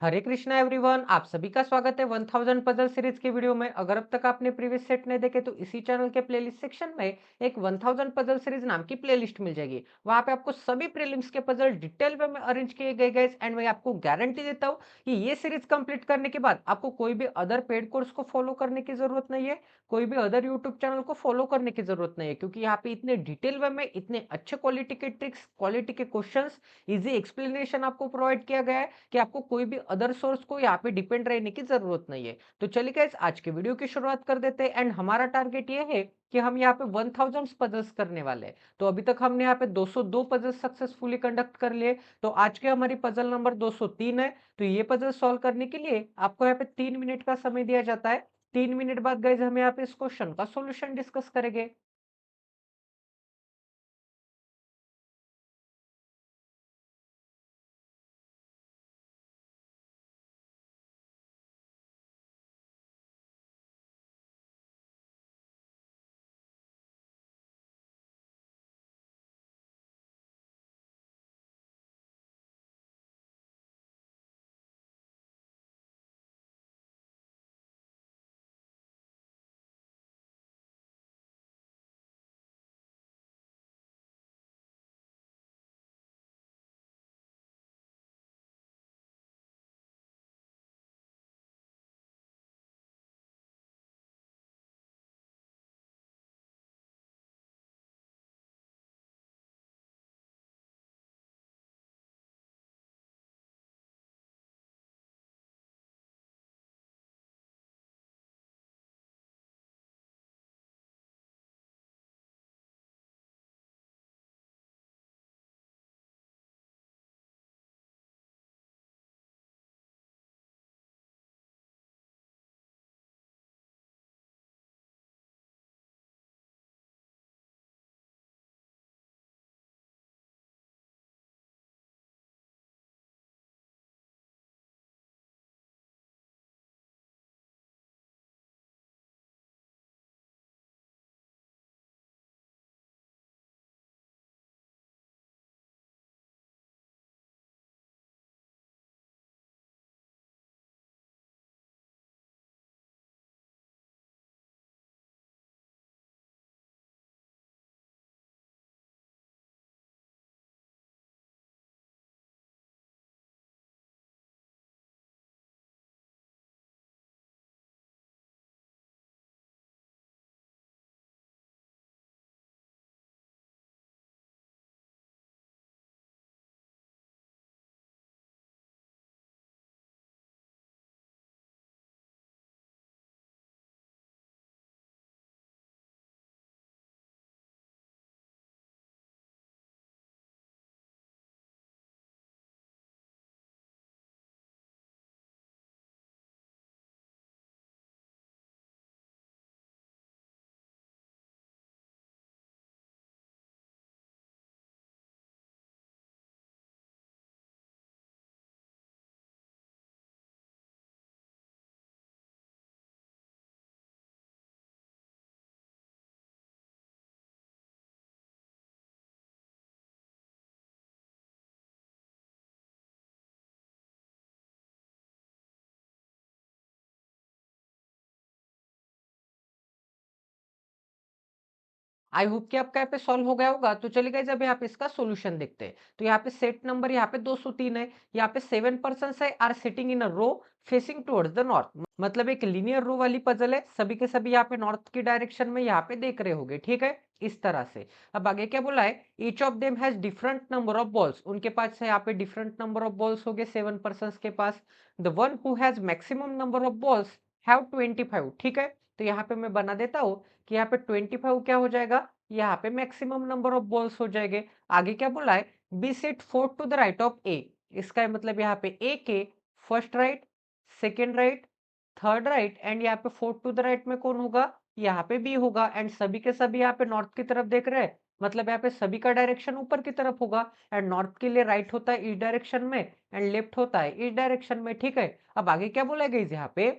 हरे Krishna everyone, आप सभी का स्वागत है 1000 पजल सीरीज की वीडियो में। अगर अब तक आपने प्रीवियस सेट नहीं देखे तो इसी चैनल के प्लेलिस्ट सेक्शन में एक 1000 पजल सीरीज नाम की प्लेलिस्ट मिल जाएगी। वहां पे आपको सभी प्रीलिम्स के पजल डिटेल वे में अरेंज किए गए गाइस, एंड मैं आपको गारंटी देता हूँ कि ये सीरीज कंप्लीट करने के बाद आपको कोई भी अदर पेड कोर्स को फॉलो करने की जरूरत नहीं है, कोई भी अदर यूट्यूब चैनल को फॉलो करने की जरूरत नहीं है, क्योंकि यहाँ पे इतने डिटेल वे में इतने अच्छे क्वालिटी के ट्रिक्स, क्वालिटी के क्वेश्चंस, इजी एक्सप्लेनेशन आपको प्रोवाइड किया गया है कि आपको कोई भी अदर सोर्स को यहाँ पे डिपेंड रहने की जरूरत नहीं है। तो चलिए गाइस, आज के वीडियो की शुरुआत कर देते हैं। एंड हमारा टारगेट ये है कि हम यहाँ पे 1000 पजल्स करने वाले हैं। तो अभी तक हमने यहाँ पे 202 पजल सक्सेसफुली कंडक्ट कर लिए। तो आज के हमारी पजल नंबर 203 है। तो ये पजल सॉल्व करने के लिए आपको यहाँ पे 3 मिनट का समय दिया जाता है। 3 मिनट बाद गाइज हम यहाँ पे इस क्वेश्चन का सोल्यूशन डिस्कस करेंगे। आई होप कि आपका यहाँ पे सॉल्व हो गया होगा। तो चलिए गाइस, अब यहाँ पे इसका सॉल्यूशन देखते हैं। तो यहाँ पे सेट नंबर यहाँ पे 203 है। यहाँ पे 7 पर्सन्स है are sitting in a row facing towards the north. मतलब एक लीनियर रो वाली पजल है, सभी के सभी यहाँ पे नॉर्थ की डायरेक्शन में यहाँ पे देख रहे होंगे, ठीक है, इस तरह से। अब आगे क्या बोला है, each of them has different number of balls. उनके पास यहाँ पे डिफरेंट नंबर ऑफ बॉल्स हो गए 7 पर्सन के पास। The one who has maximum number of balls have 25, ठीक है। तो यहाँ पे मैं बना देता हूँ कि यहाँ पे 25 क्या हो जाएगा, यहाँ पे मैक्सिमम नंबर ऑफ बॉल्स हो जाएंगे। आगे क्या बोला है, B sits fourth to the right of A. इसका मतलब यहाँ पे ए के first right, second right, third right, and यहाँ पे फोर्थ टू द राइट में कौन होगा, यहाँ पे बी होगा। एंड सभी के सभी यहाँ पे नॉर्थ की तरफ देख रहे हैं, मतलब यहाँ पे सभी का डायरेक्शन ऊपर की तरफ होगा। एंड नॉर्थ के लिए राइट होता है इस डायरेक्शन में, एंड लेफ्ट होता है इस डायरेक्शन में, ठीक है। अब आगे क्या बोला गया यहाँ पे,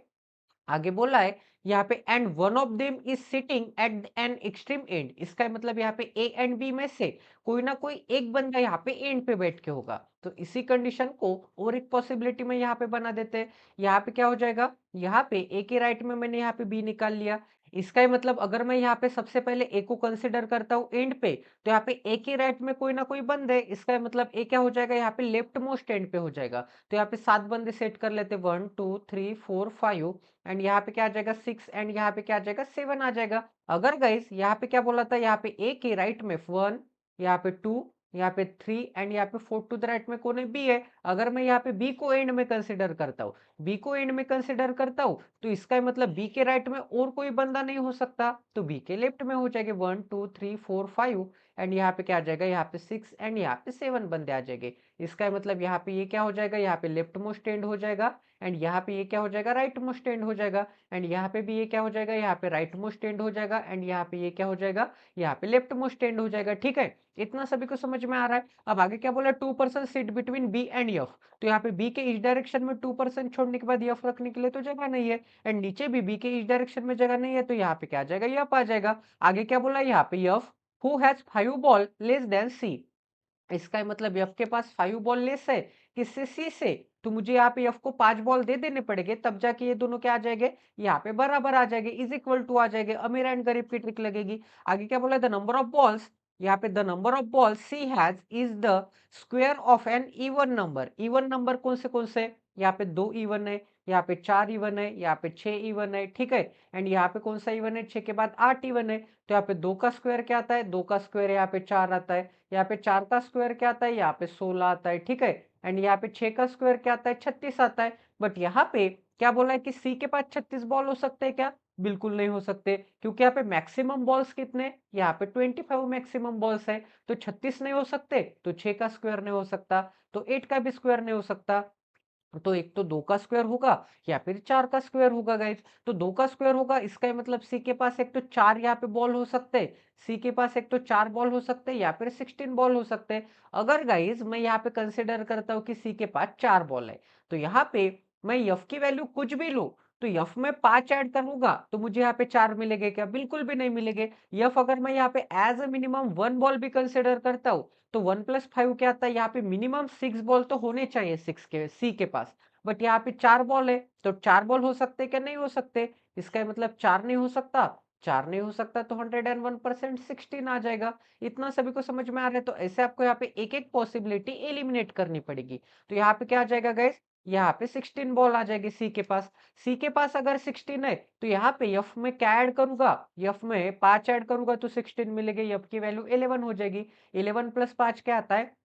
आगे बोला है यहाँ पे and one of them is sitting at an extreme and, इसका मतलब यहाँ पे ए एंड बी में से कोई ना कोई एक बंदा यहाँ पे एंड पे बैठ के होगा। तो इसी कंडीशन को और एक पॉसिबिलिटी में यहाँ पे बना देते हैं। यहाँ पे क्या हो जाएगा, यहाँ पे ए के राइट में मैंने यहाँ पे बी निकाल लिया। इसका ही मतलब अगर मैं यहाँ पे सबसे पहले ए को कंसिडर करता हूँ एंड पे, तो यहाँ पे ए के राइट में कोई ना कोई बंद है, इसका मतलब ए क्या हो जाएगा, यहाँ पे लेफ्ट मोस्ट एंड पे हो जाएगा। तो यहाँ पे 7 बंदे सेट कर लेते, 1 2 3 4 5 एंड यहाँ पे क्या आ जाएगा 6 एंड यहाँ पे क्या आ जाएगा 7 आ जाएगा। अगर गाइस यहाँ पे क्या बोला था, यहाँ पे ए के राइट में 1, यहाँ पे 2, यहाँ पे 3 एंड यहाँ पे 4 टू द राइट में कौन है, बी है। अगर मैं यहाँ पे बी को एंड में कंसिडर करता हूँ, बी को एंड में कंसिडर करता हूँ, तो इसका मतलब बी के राइट में और कोई बंदा नहीं हो सकता, तो बी के लेफ्ट में हो जाएगा 1 2 3 4 5 एंड यहाँ पे क्या आ जाएगा, यहाँ पे 6 एंड यहाँ पे 7 बंदे आ जाएंगे। इसका मतलब यहाँ पे ये क्या हो जाएगा, यहाँ पे लेफ्ट मोस्ट एंड हो जाएगा एंड यहाँ पे ये क्या हो जाएगा, राइट मोस्ट एंड हो जाएगा एंड यहाँ पे भी ये क्या हो जाएगा, यहाँ पे राइट मोस्ट एंड हो जाएगा एंड यहाँ पे ये क्या हो जाएगा, यहाँ पे लेफ्ट मोस्ट एंड हो जाएगा। ठीक है, इतना सभी को समझ में आ रहा है। अब आगे क्या बोला, 2% sit between B and F. तो यहाँ पे बी के इस डायरेक्शन में 2% छोड़ने के बाद एफ रखने के लिए तो जगह नहीं है एंड नीचे भी बी के इस डायरेक्शन में जगह नहीं है, तो यहाँ पे क्या आ जाएगा, एफ आ जाएगा। आगे क्या बोला, यहाँ पे F who has 5 ball less than C. इसका मतलब एफ के पास 5 बॉल लेस है किससे, सी से। तो मुझे यहाँ पे एफ को 5 बॉल दे देने पड़ेंगे, तब जाके ये दोनों क्या आ जाएंगे, यहाँ पे बराबर आ जाएंगे, इज इक्वल टू आ जाएंगे। अमीर एंड गरीब की ट्रिक लगेगी। आगे क्या बोला, द नंबर ऑफ बॉल्स, यहाँ पे the number of balls C has is the square of an even number. Even number कौन से, यहाँ पे 2 इवन है, यहाँ पे 4 इवन है, यहाँ पे 6 इवन है। ठीक है, एंड यहाँ पे कौन सा इवन है, 6 के बाद 8 इवन है। तो यहाँ पे 2 का स्क्वायर क्या आता है, 2 का स्क्वायर यहाँ पे 4 आता है, यहाँ पे 4 का स्क्वायर क्या आता है, यहाँ पे 16 आता है। ठीक है, एंड यहाँ पे 6 का स्क्वायर क्या आता है, 36 आता है। बट यहाँ पे क्या बोला है कि सी के पास 36 बॉल हो सकते हैं क्या, बिल्कुल नहीं हो सकते, क्योंकि यहाँ पे मैक्सिमम बॉल्स कितने, यहाँ पे 25 मैक्सिमम बॉल्स है। तो 36 नहीं हो सकते, तो 6 का स्क्वायर नहीं हो सकता, तो 8 का भी स्क्वायर नहीं हो सकता। तो एक तो 2 का स्क्वायर होगा या फिर 4 का स्क्वायर होगा गाइज। तो 2 का स्क्वायर होगा, इसका मतलब सी के पास एक तो 4 यहाँ पे बॉल हो सकते हैं, सी के पास एक तो 4 बॉल हो सकते हैं या फिर 16 बॉल हो सकते हैं। अगर गाइज मैं यहाँ पे कंसिडर करता हूँ कि सी के पास 4 बॉल है, तो यहाँ पे मैं यफ की वैल्यू कुछ भी लूँ, तो यफ में 5 ऐड करूंगा तो मुझे यहाँ पे 4 मिलेंगे क्या, बिल्कुल भी नहीं मिलेंगे। यफ अगर मैं यहाँ पे एज ए मिनिमम 1 बॉल भी कंसिडर करता हूँ, तो 1+5 क्या आता है, यहाँ पे मिनिमम 6 बॉल तो होने चाहिए, 6 के सी के पास। बट यहाँ पे 4 बॉल है, तो 4 बॉल हो सकते क्या, नहीं हो सकते। इसका मतलब 4 नहीं हो सकता, 4 नहीं हो सकता, तो 101% 16 आ जाएगा। इतना सभी को समझ में आ रहा है। तो ऐसे आपको यहाँ पे एक एक पॉसिबिलिटी एलिमिनेट करनी पड़ेगी। तो यहाँ पे क्या आ जाएगा गाइस, यहाँ पे 16 बॉल आ जाएगी सी के पास। सी के पास अगर 16 है, तो यहाँ पे एफ में क्या ऐड करूंगा, एफ में 5 ऐड करूंगा तो 16 मिलेगी, एफ की वैल्यू 11 हो जाएगी। 11 + 5 क्या आता है,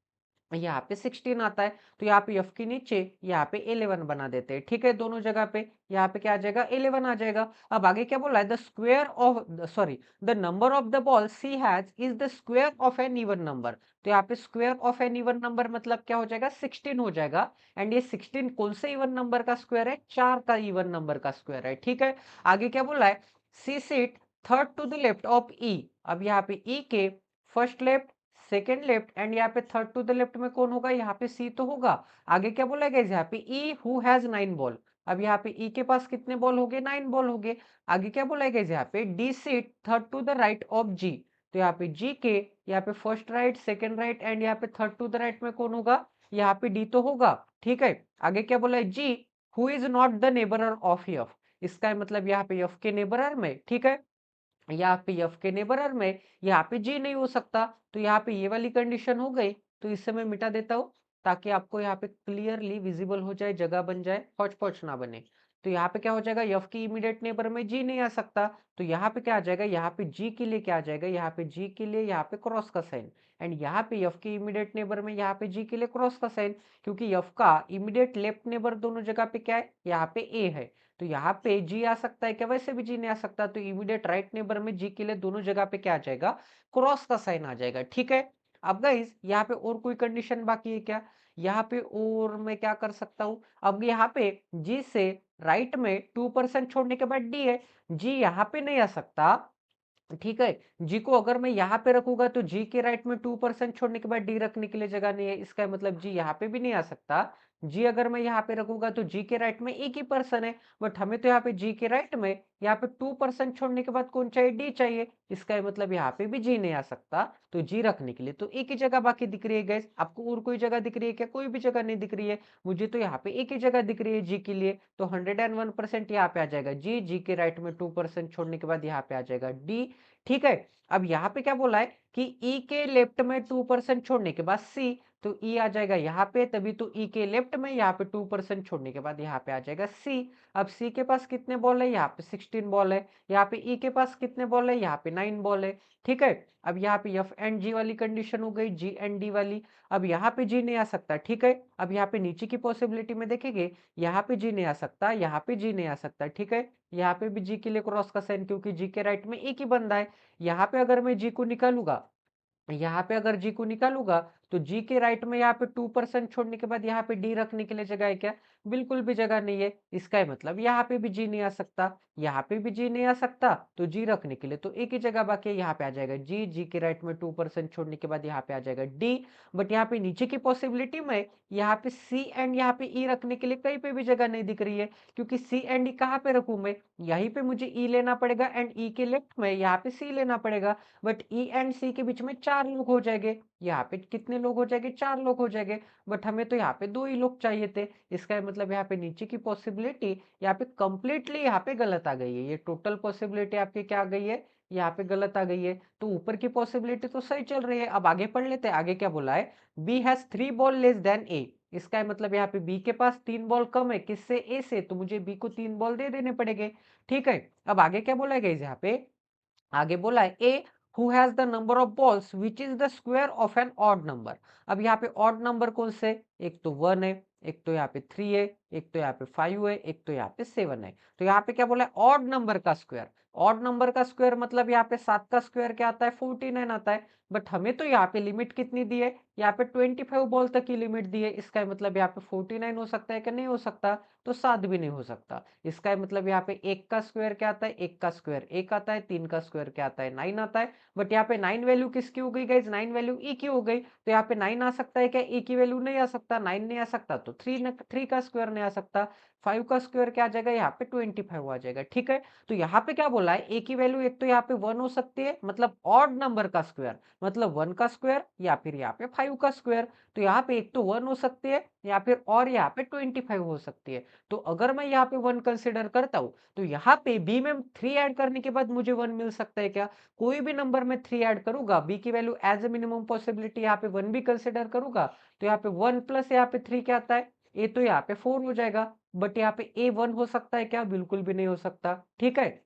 यहाँ पे 16 आता है। तो यहाँ पे एफ के नीचे यहाँ पे 11 बना देते हैं। ठीक है, दोनों जगह पे यहाँ पे क्या आ जाएगा, 11 आ जाएगा। अब आगे क्या बोला है, the square of sorry the number of the ball C has is the square of an even number. तो यहाँ पे square of an even number मतलब क्या हो जाएगा, 16 हो जाएगा। एंड ये 16 कौन से इवन नंबर का स्क्वायर है, 4 का इवन नंबर का स्क्वायर है। ठीक है, आगे क्या बोला है, C sits third to the left of E. अब यहाँ पे ई के first left, second left and यहाँ पे थर्ड टू द लेफ्ट में कौन होगा, यहाँ पे सी तो होगा। आगे क्या बोला गया, यहाँ पे ई हु हैज 9 बॉल। अब यहाँ पे ई के पास कितने बॉल हो गए, 9 बॉल हो गए। आगे क्या बोला गया, यहाँ पे D sits third to the right of G. तो यहाँ पे जी के यहाँ पे first right, second right and यहाँ पे थर्ड टू द राइट में कौन होगा, यहाँ पे डी तो होगा। ठीक है, आगे क्या बोला है, G who is not the neighbour of F. इसका मतलब यहाँ पे एफ के नेबरर में, ठीक है, यहाँ पे एफ के नेबरर में यहाँ पे जी नहीं हो सकता। तो यहाँ पे ये वाली कंडीशन हो गई, तो इससे मैं मिटा देता हूँ ताकि आपको यहाँ पे क्लियरली विजिबल हो जाए, जगह बन जाए, हौच पौच ना बने। तो यहाँ पे क्या हो जाएगा, एफ की इमीडिएट नेबर में जी नहीं आ सकता, तो यहाँ पे क्या आ जाएगा, यहाँ पे जी के लिए क्या आ जाएगा, यहाँ पे जी के लिए यहाँ पे क्रॉस का साइन एंड यहाँ पे एफ की इमीडिएट नेबर में यहाँ पे जी के लिए क्रॉस का साइन, क्योंकि एफ का इमीडिएट लेफ्ट नेबर दोनों जगह पे क्या है, यहाँ पे ए है। तो यहाँ पे जी आ सकता है क्या, वैसे भी जी नहीं आ सकता, तो इमीडिएट राइट नेबर में जी के लिए दोनों जगह पे क्या आ जाएगा, क्रॉस का साइन आ जाएगा। ठीक है, अब गाइस यहाँ पे और कोई कंडीशन बाकी है क्या, यहाँ पे और मैं क्या कर सकता हूँ, अब यहाँ पे जी से राइट में 2% छोड़ने के बाद डी है, जी यहाँ पे नहीं आ सकता। ठीक है, जी को अगर मैं यहाँ पे रखूंगा तो जी के राइट में 2% छोड़ने के बाद डी रखने के लिए जगह नहीं है, इसका मतलब जी यहाँ पे भी नहीं आ सकता, जी अगर मैं यहाँ पे रखूंगा तो जी के राइट में एक ही पर्सन है, बट हमें तो यहाँ पे जी के राइट में यहाँ पे 2% छोड़ने के बाद कौन चाहिए, डी चाहिए। इसका मतलब यहाँ पे भी जी नहीं आ सकता, तो जी रखने के लिए तो एक ही जगह बाकी दिख रही है गैस। आपको और कोई जगह दिख रही है क्या? कोई भी जगह नहीं दिख रही है, मुझे तो यहाँ पे एक ही जगह दिख रही है जी के लिए। तो 101% यहाँ पे आ जाएगा जी, जी के राइट में 2% छोड़ने के बाद यहाँ पे आ जाएगा डी। ठीक है, अब यहाँ पे क्या बोला है कि ई के लेफ्ट में 2% छोड़ने के बाद सी, तो ई आ जाएगा यहाँ पे, तभी तो ई के लेफ्ट में यहाँ पे 2% छोड़ने के बाद यहाँ पे आ जाएगा सी। अब सी के पास कितने बॉल है? यहाँ पे 16 बॉल है। यहाँ पे ई के पास कितने बॉल है? यहाँ पे 9 बॉल है। ठीक है, अब यहाँ पे एफ एंड जी वाली कंडीशन हो गई, जी एंड डी वाली। अब यहाँ पे जी नहीं आ सकता। ठीक है, अब यहाँ पे नीचे की पॉसिबिलिटी में देखेंगे, यहाँ पे जी नहीं आ सकता, यहाँ पे जी नहीं आ सकता। ठीक है, यहाँ पे भी जी के लिए क्रॉस का साइन, क्योंकि जी के राइट में एक ही बंदा है। यहाँ पे अगर मैं जी को निकालूंगा, यहाँ पे अगर जी को निकालूंगा, तो जी के राइट में यहाँ पे 2% छोड़ने के बाद यहाँ पे डी रखने के लिए जगह है क्या? बिल्कुल भी जगह नहीं है। इसका मतलब यहाँ पे भी जी नहीं आ सकता, यहाँ पे भी जी नहीं आ सकता, तो जी रखने के लिए तो एक ही जगह बाकी है, यहाँ पे आ जाएगा जी। जी के राइट में 2% छोड़ने के बाद यहाँ पे आ जाएगा डी। बट यहाँ पे नीचे की पॉसिबिलिटी में यहाँ पे सी एंड यहाँ पे ई रखने के लिए कहीं पे भी जगह नहीं दिख रही है, क्योंकि सी एंड ई कहाँ पे रखूं मैं? यहीं पे मुझे ई लेना पड़ेगा, एंड ई के लेफ्ट में यहाँ पे सी लेना पड़ेगा। बट ई एंड सी के बीच में 4 लोग हो जाएंगे। यहाँ पे कितने लोग हो जाएंगे? 4 लोग हो जाएंगे। बट हमें तो यहाँ पे 2 ही लोग चाहिए थे। इसका मतलब यहाँ पे नीचे की पॉसिबिलिटी यहाँ पे कंप्लीटली यहाँ पे गलत आ गई है। ये टोटल पॉसिबिलिटी आपकी क्या आ गई है? यहाँ पे गलत आ गई है। तो ऊपर की पॉसिबिलिटी तो सही चल रही है। अब आगे पढ़ लेते हैं, आगे क्या बोला है? B has 3 ball less than A. इसका मतलब यहाँ पे बी के पास 3 बॉल कम है, किससे? ए से, तो मुझे बी को 3 बॉल दे देने पड़ेंगे। ठीक है, अब आगे क्या बोला है गाइस? यहाँ पे आगे बोला है A who has the number of balls which is the square of an odd number. अब यहाँ पे ऑड नंबर कौन से? एक तो 1 है, एक तो यहाँ पे 3 है, एक तो यहाँ पे 5 है, एक तो यहाँ पे 7 है। तो यहाँ पे क्या बोला है? ऑड नंबर का स्क्वायर। ऑड नंबर का स्क्वायर मतलब यहाँ पे 7 का स्क्वायर क्या आता है? 49 आता है। बट हमें तो यहाँ पे लिमिट कितनी दी है? यहाँ पे 25 बॉल तक की लिमिट दी है। इसका मतलब यहाँ पे 49 हो सकता है कि नहीं हो सकता? तो 7 भी नहीं हो सकता। इसका मतलब यहाँ पे एक का स्क्वायर क्या आता है? एक का स्क्वायर एक आता है, 3 का स्क्वायर क्या आता है? 9 आता है। बट यहाँ पे 9 वैल्यू किसकी हो गई गाइज? 9 वैल्यू ई की हो गई। तो यहाँ पे 9 आ सकता है क्या? ई की वैल्यू नहीं आ सकता, 9 नहीं आ सकता, तो 3 का स्क्वायर नहीं आ सकता। 5 का स्क्वायर क्या आ जाएगा? यहाँ पे 25 आ जाएगा। ठीक है, तो यहाँ पे क्या बोला है? ए की वैल्यू एक तो यहाँ पे 1 हो सकती है, मतलब ऑड नंबर का स्क्वायर, मतलब 1 का स्क्वायर, या फिर यहाँ पे 5 का स्क्वायर। तो यहाँ पे एक तो 1 हो सकती है, या फिर और यहाँ पे 25 हो सकती है। तो अगर मैं यहाँ पे 1 कंसिडर करता हूँ, तो यहाँ पे बी में 3 ऐड करने के बाद मुझे 1 मिल सकता है क्या? कोई भी नंबर में 3 ऐड करूंगा, बी की value as a minimum possibility यहाँ पे 1 भी कंसिडर करूंगा, तो यहाँ पे 1 प्लस यहाँ पे 3 क्या आता है? ए, तो यहाँ पे 4 हो जाएगा। बट यहाँ पे ए 1 हो सकता है क्या? बिल्कुल भी नहीं हो सकता। ठीक है,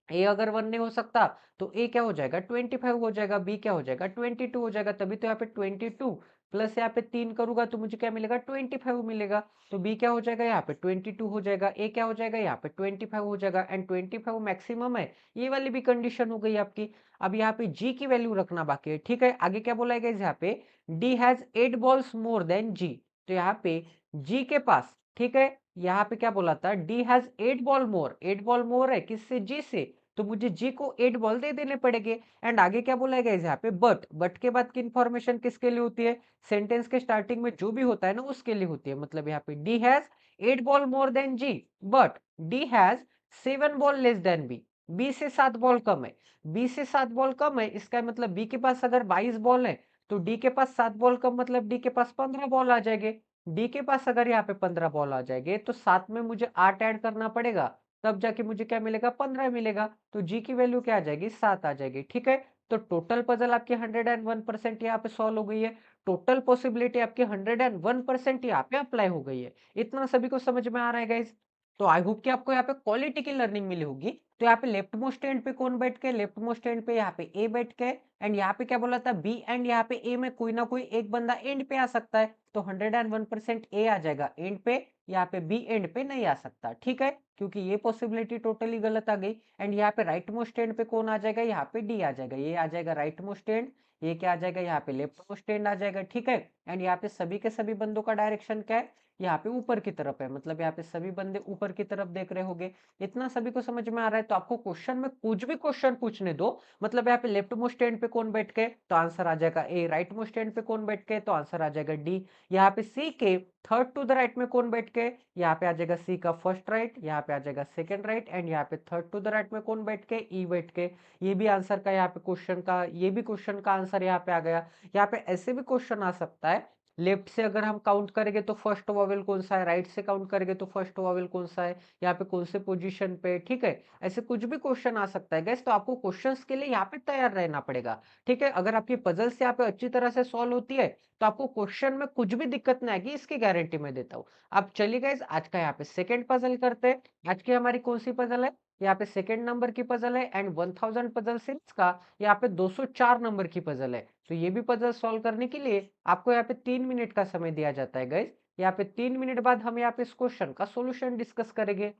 ए अगर 1 नहीं हो सकता, तो ए क्या हो जाएगा? 25 हो जाएगा। बी क्या हो जाएगा? 22 हो जाएगा। तभी तो यहाँ पे 22 प्लस यहाँ पे 3 करूंगा तो मुझे क्या मिलेगा? 25 मिलेगा। तो बी क्या हो जाएगा? यहाँ पे 22 हो जाएगा। ए क्या हो जाएगा? यहाँ पे 25 हो जाएगा, एंड 25 मैक्सिमम है। ये वाली भी कंडीशन हो गई आपकी। अब यहाँ पे जी की वैल्यू रखना बाकी है। ठीक है, आगे क्या बोला है यहाँ पे? D has 8 balls more than G. तो यहाँ पे जी के पास, ठीक है, यहाँ पे क्या बोला था? D has 8 ball more. 8 ball more है किससे? जी से, तो मुझे जी को 8 बॉल दे देने पड़ेंगे। एंड आगे क्या बोला है यहाँ पे? बट के बाद की इंफॉर्मेशन किसके लिए होती है? सेंटेंस के स्टार्टिंग में जो भी होता है ना, उसके लिए होती है। मतलब यहाँ पे D has 8 ball more than G, but D has 7 ball less than B. B से 7 बॉल कम है। बी से 7 बॉल कम है, इसका मतलब बी के पास अगर 22 बॉल है, तो डी के पास 7 बॉल कम, मतलब डी के पास 15 बॉल आ जाएंगे। डी के पास अगर यहाँ पे 15 बॉल आ जाएंगे, तो 7 में मुझे 8 ऐड करना पड़ेगा, तब जाके मुझे क्या मिलेगा? 15 मिलेगा। तो जी की वैल्यू क्या आ जाएगी? 7 आ जाएगी। ठीक है, तो टोटल पजल आपकी 101% यहाँ पे सॉल्व हो गई है। टोटल पॉसिबिलिटी आपकी 101% यहाँ पे अप्लाई हो गई है। इतना सभी को समझ में आ रहा है गाइज? तो आई होप कि आपको यहाँ पे क्वालिटी की लर्निंग मिली होगी। तो यहाँ पे लेफ्ट मोस्ट एंड पे कौन बैठ के? लेफ्ट मोस्ट एंड पे यहाँ पे ए बैठ के, एंड यहाँ पे क्या बोला था? बी एंड यहाँ पे ए में कोई ना कोई एक बंदा एंड पे आ सकता है, तो 101% ए आ जाएगा एंड पे, यहाँ पे बी एंड पे नहीं आ सकता। ठीक है, क्योंकि ये पॉसिबिलिटी टोटली गलत आ गई। एंड यहाँ पे राइट मोस्ट एंड पे कौन आ जाएगा? यहाँ पे डी आ जाएगा। ये आ जाएगा राइट मोस्ट एंड, ये क्या आ जाएगा? यहाँ पे लेफ्ट मोस्ट एंड आ जाएगा। ठीक है, एंड यहाँ पे सभी के सभी बंदों का डायरेक्शन क्या है, यहाँ पे ऊपर की तरफ है, मतलब यहाँ पे सभी बंदे ऊपर की तरफ देख रहे होंगे। इतना सभी को समझ में आ रहा है, तो आपको क्वेश्चन में कुछ भी क्वेश्चन पूछने दो, मतलब यहाँ पे लेफ्ट मोस्ट एंड पे कौन बैठ के, तो आंसर आ जाएगा ए। राइट मोस्ट एंड पे कौन बैठ के, तो आंसर आ जाएगा डी। यहाँ पे सी के थर्ड टू द राइट में कौन बैठ के, यहाँ पे आ जाएगा सी का फर्स्ट राइट, यहाँ पे आ जाएगा सेकंड राइट, एंड यहाँ पे थर्ड टू द राइट में कौन बैठ के, ई बैठ के। ये भी आंसर का यहाँ पे क्वेश्चन का, ये भी क्वेश्चन का आंसर यहाँ पे आ गया। यहाँ पे ऐसे भी क्वेश्चन आ सकता है, लेफ्ट से अगर हम काउंट करेंगे तो फर्स्ट वॉवेल कौन सा है, राइट से काउंट करेंगे तो फर्स्ट वॉवेल कौन सा है, यहाँ पे कौन से पोजीशन पे, ठीक है। ऐसे कुछ भी क्वेश्चन आ सकता है गैस, तो आपको क्वेश्चंस के लिए यहाँ पे तैयार रहना पड़ेगा, ठीक है। अगर आपकी पजल्स यहाँ पे अच्छी तरह से सॉल्व होती है, तो आपको क्वेश्चन में कुछ भी दिक्कत नहीं आएगी, इसकी गारंटी मैं देता हूँ। अब चलिए गाइस, आज का यहाँ पे सेकंड पजल करते हैं। आज की हमारी कौन सी पजल है, यहाँ पे सेकंड नंबर की पजल है, एंड 1000 पजल सीरीज का यहाँ पे 204 नंबर की पजल है। तो ये भी पजल सॉल्व करने के लिए आपको यहाँ पे 3 मिनट का समय दिया जाता है गाइस। यहाँ पे 3 मिनट बाद हम यहाँ पे इस क्वेश्चन का सोल्यूशन डिस्कस करेंगे।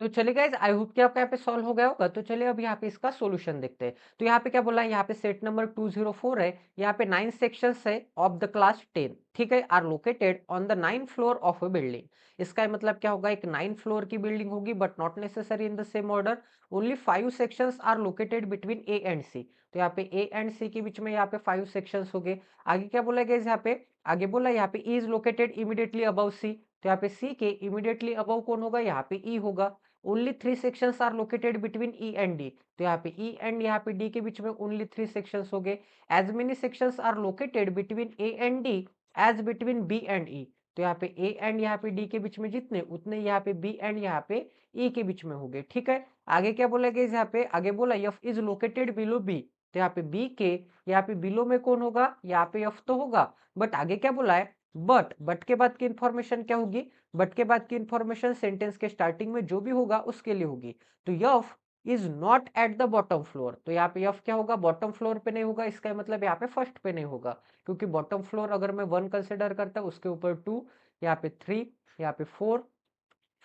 तो चलिए गाइस, आई होप कि आपका यहाँ पे सॉल्व हो गया होगा। तो चलिए अब यहाँ पे इसका सॉल्यूशन देखते हैं। तो यहाँ पे क्या बोला है, यहाँ पे सेट नंबर 204 है, यहाँ पे 9 सेक्शंस है ऑफ द क्लास 10, ठीक है, are located on the 9th floor of a building. इसका मतलब क्या होगा, एक 9 फ्लोर की बिल्डिंग होगी, but not necessary in the same order. Only 5 sections are located between A and C. तो यहाँ पे ए एंड सी के बीच में यहाँ पे 5 सेक्शंस हो गए। आगे क्या बोला गया यहाँ पे, आगे बोला यहाँ पे is located immediately above sea. तो यहाँ पे सी के इमीडिएटली अबव कौन होगा, यहाँ पे ई होगा। Only 3 sections are located between E and D. तो यहाँ पे ई एंड यहाँ पे डी के बीच में ओनली 3 सेक्शंस हो गए। As many sections are located between A and D as between B and E. तो यहाँ पे ए एंड यहाँ पे डी के बीच में जितने उतने यहाँ पे बी एंड यहाँ पे ई के बीच में हो गए, ठीक है। आगे क्या बोला गया यहाँ पे, आगे बोला F is located below B. तो यहाँ पे बी के यहाँ पे बिलो में कौन होगा, यहाँ पे एफ तो होगा, बट आगे क्या बोला है, बट के बाद की इंफॉर्मेशन क्या होगी, बट के बाद की इंफॉर्मेशन सेंटेंस के स्टार्टिंग में जो भी होगा उसके लिए होगी। तो F is not at the bottom floor, तो यहाँ पे यफ क्या होगा, बॉटम फ्लोर पे नहीं होगा, इसका मतलब यहाँ पे फर्स्ट पे नहीं होगा, क्योंकि बॉटम फ्लोर अगर मैं 1 कंसिडर करता हूँ उसके ऊपर 2, यहाँ पे 3, यहाँ पे 4,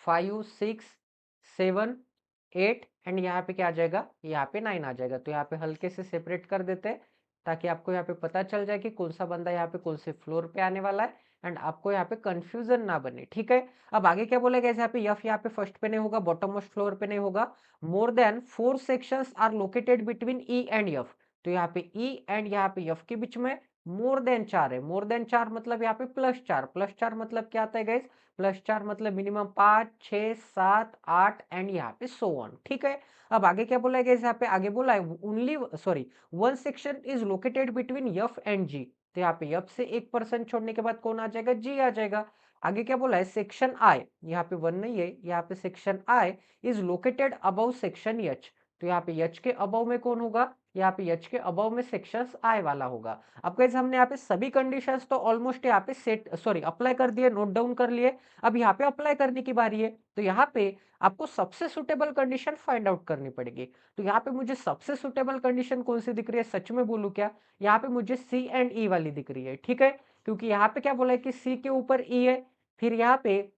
5, 6, 7, 8 एंड यहाँ पे क्या आ जाएगा, यहाँ पे 9 आ जाएगा। तो यहाँ पे हल्के से सेपरेट कर देते हैं ताकि आपको यहाँ पे पता चल जाए कि कौन सा बंदा यहाँ पे कौन से फ्लोर पे आने वाला है एंड आपको यहाँ पे कंफ्यूजन ना बने, ठीक है। अब आगे क्या बोलेगा, यहाँ पे यफ यहाँ पे फर्स्ट पे नहीं होगा, बॉटम मोस्ट फ्लोर पे नहीं होगा। More than 4 sections are located between E and F, तो यहाँ पे ई एंड यहाँ पे एफ के बीच में मोर देन 4 है। मोर देन 4 मतलब यहाँ पे +4, +4 मतलब क्या आता है गाइस, +4 मतलब मिनिमम 5, 6, 7, 8 एंड यहाँ पे सो ऑन, ठीक है। अब आगे क्या बोला है, यहाँ पे आगे बोला है only sorry 1 section is located between F and G, तो यहाँ पे एफ से 1% छोड़ने के बाद कौन आ जाएगा, जी आ जाएगा। आगे क्या बोला है, सेक्शन आई, यहाँ पे 1 नहीं है, यहाँ पे section I is located above section H, तो यहाँ पे एच के अबव में कौन होगा, यहाँ पे एच के अबव में सेक्शन आई वाला होगा। अब गाइस हमने यहाँ पे सभी कंडीशंस तो ऑलमोस्ट यहाँ पे सेट सॉरी अप्लाई कर दिए, नोट डाउन कर लिए। अब यहाँ पे अप्लाई करने की बारी है, तो यहाँ पे आपको सबसे सुटेबल कंडीशन फाइंड आउट करनी पड़ेगी। तो यहाँ पे मुझे सबसे सुटेबल कंडीशन कौन सी दिख रही है, सच में बोलूं क्या, यहाँ पे मुझे सी एंड ई वाली दिख रही है, ठीक है। क्योंकि यहाँ पे क्या बोला है कि सी के ऊपर ई है, फिर यहाँ पे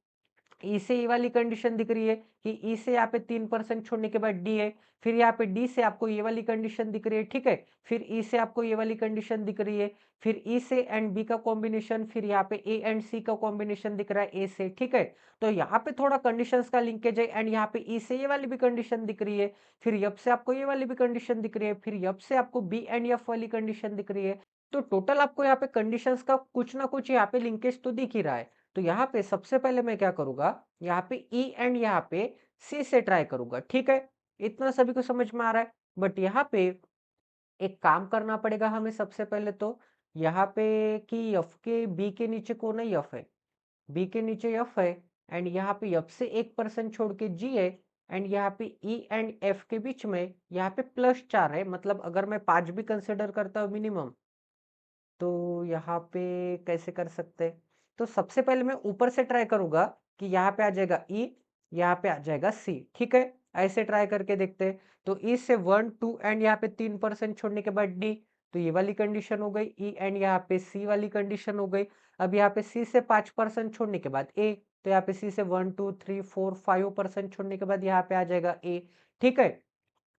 ई से ई वाली कंडीशन दिख रही है कि ई से यहाँ पे 3% छोड़ने के बाद डी है, फिर यहाँ पे डी से आपको ये वाली कंडीशन दिख रही है, ठीक है। फिर ई से आपको ये वाली कंडीशन दिख रही है, फिर ई से एंड बी का कॉम्बिनेशन, फिर यहाँ पे ए एंड सी का कॉम्बिनेशन दिख रहा है ए से, ठीक है। तो यहाँ पे थोड़ा कंडीशंस का लिंकेज है एंड यहाँ पे ई से ये वाली भी कंडीशन दिख रही है, फिर यप से आपको ये वाली भी कंडीशन दिख रही है, फिर यप से आपको बी एंड एफ वाली कंडीशन दिख रही है। तो टोटल आपको यहाँ पे कंडीशंस का कुछ ना कुछ यहाँ पे लिंकेज तो दिख ही रहा है। तो यहाँ पे सबसे पहले मैं क्या करूंगा, यहाँ पे ई एंड यहाँ पे सी से ट्राई करूंगा, ठीक है। इतना सभी को समझ में आ रहा है। बट यहाँ पे एक काम करना पड़ेगा हमें सबसे पहले, तो यहाँ पे कि एफ के बी के नीचे कौन है, एफ है, बी के नीचे एफ है एंड यहाँ पे एफ से 1% छोड़ के जी है एंड यहाँ पे ई एंड एफ के बीच में यहाँ पे +4 है, मतलब अगर मैं 5 भी कंसिडर करता हूँ मिनिमम, तो यहाँ पे कैसे कर सकते हैं, तो सबसे पहले मैं ऊपर से ट्राई करूंगा कि यहाँ पे आ जाएगा ई, यहाँ पे आ जाएगा सी, ठीक है। ऐसे ट्राई करके देखते हैं। तो ई से 1, 2 एंड यहाँ पे 3% छोड़ने के बाद डी, तो ये वाली कंडीशन हो गई, ई एंड यहाँ पे सी वाली कंडीशन हो गई। अब यहाँ पे सी से 5% छोड़ने के बाद ए, तो यहाँ पे सी से 1, 2, 3, 4, 5% छोड़ने के बाद यहाँ पे आ जाएगा ए, ठीक है।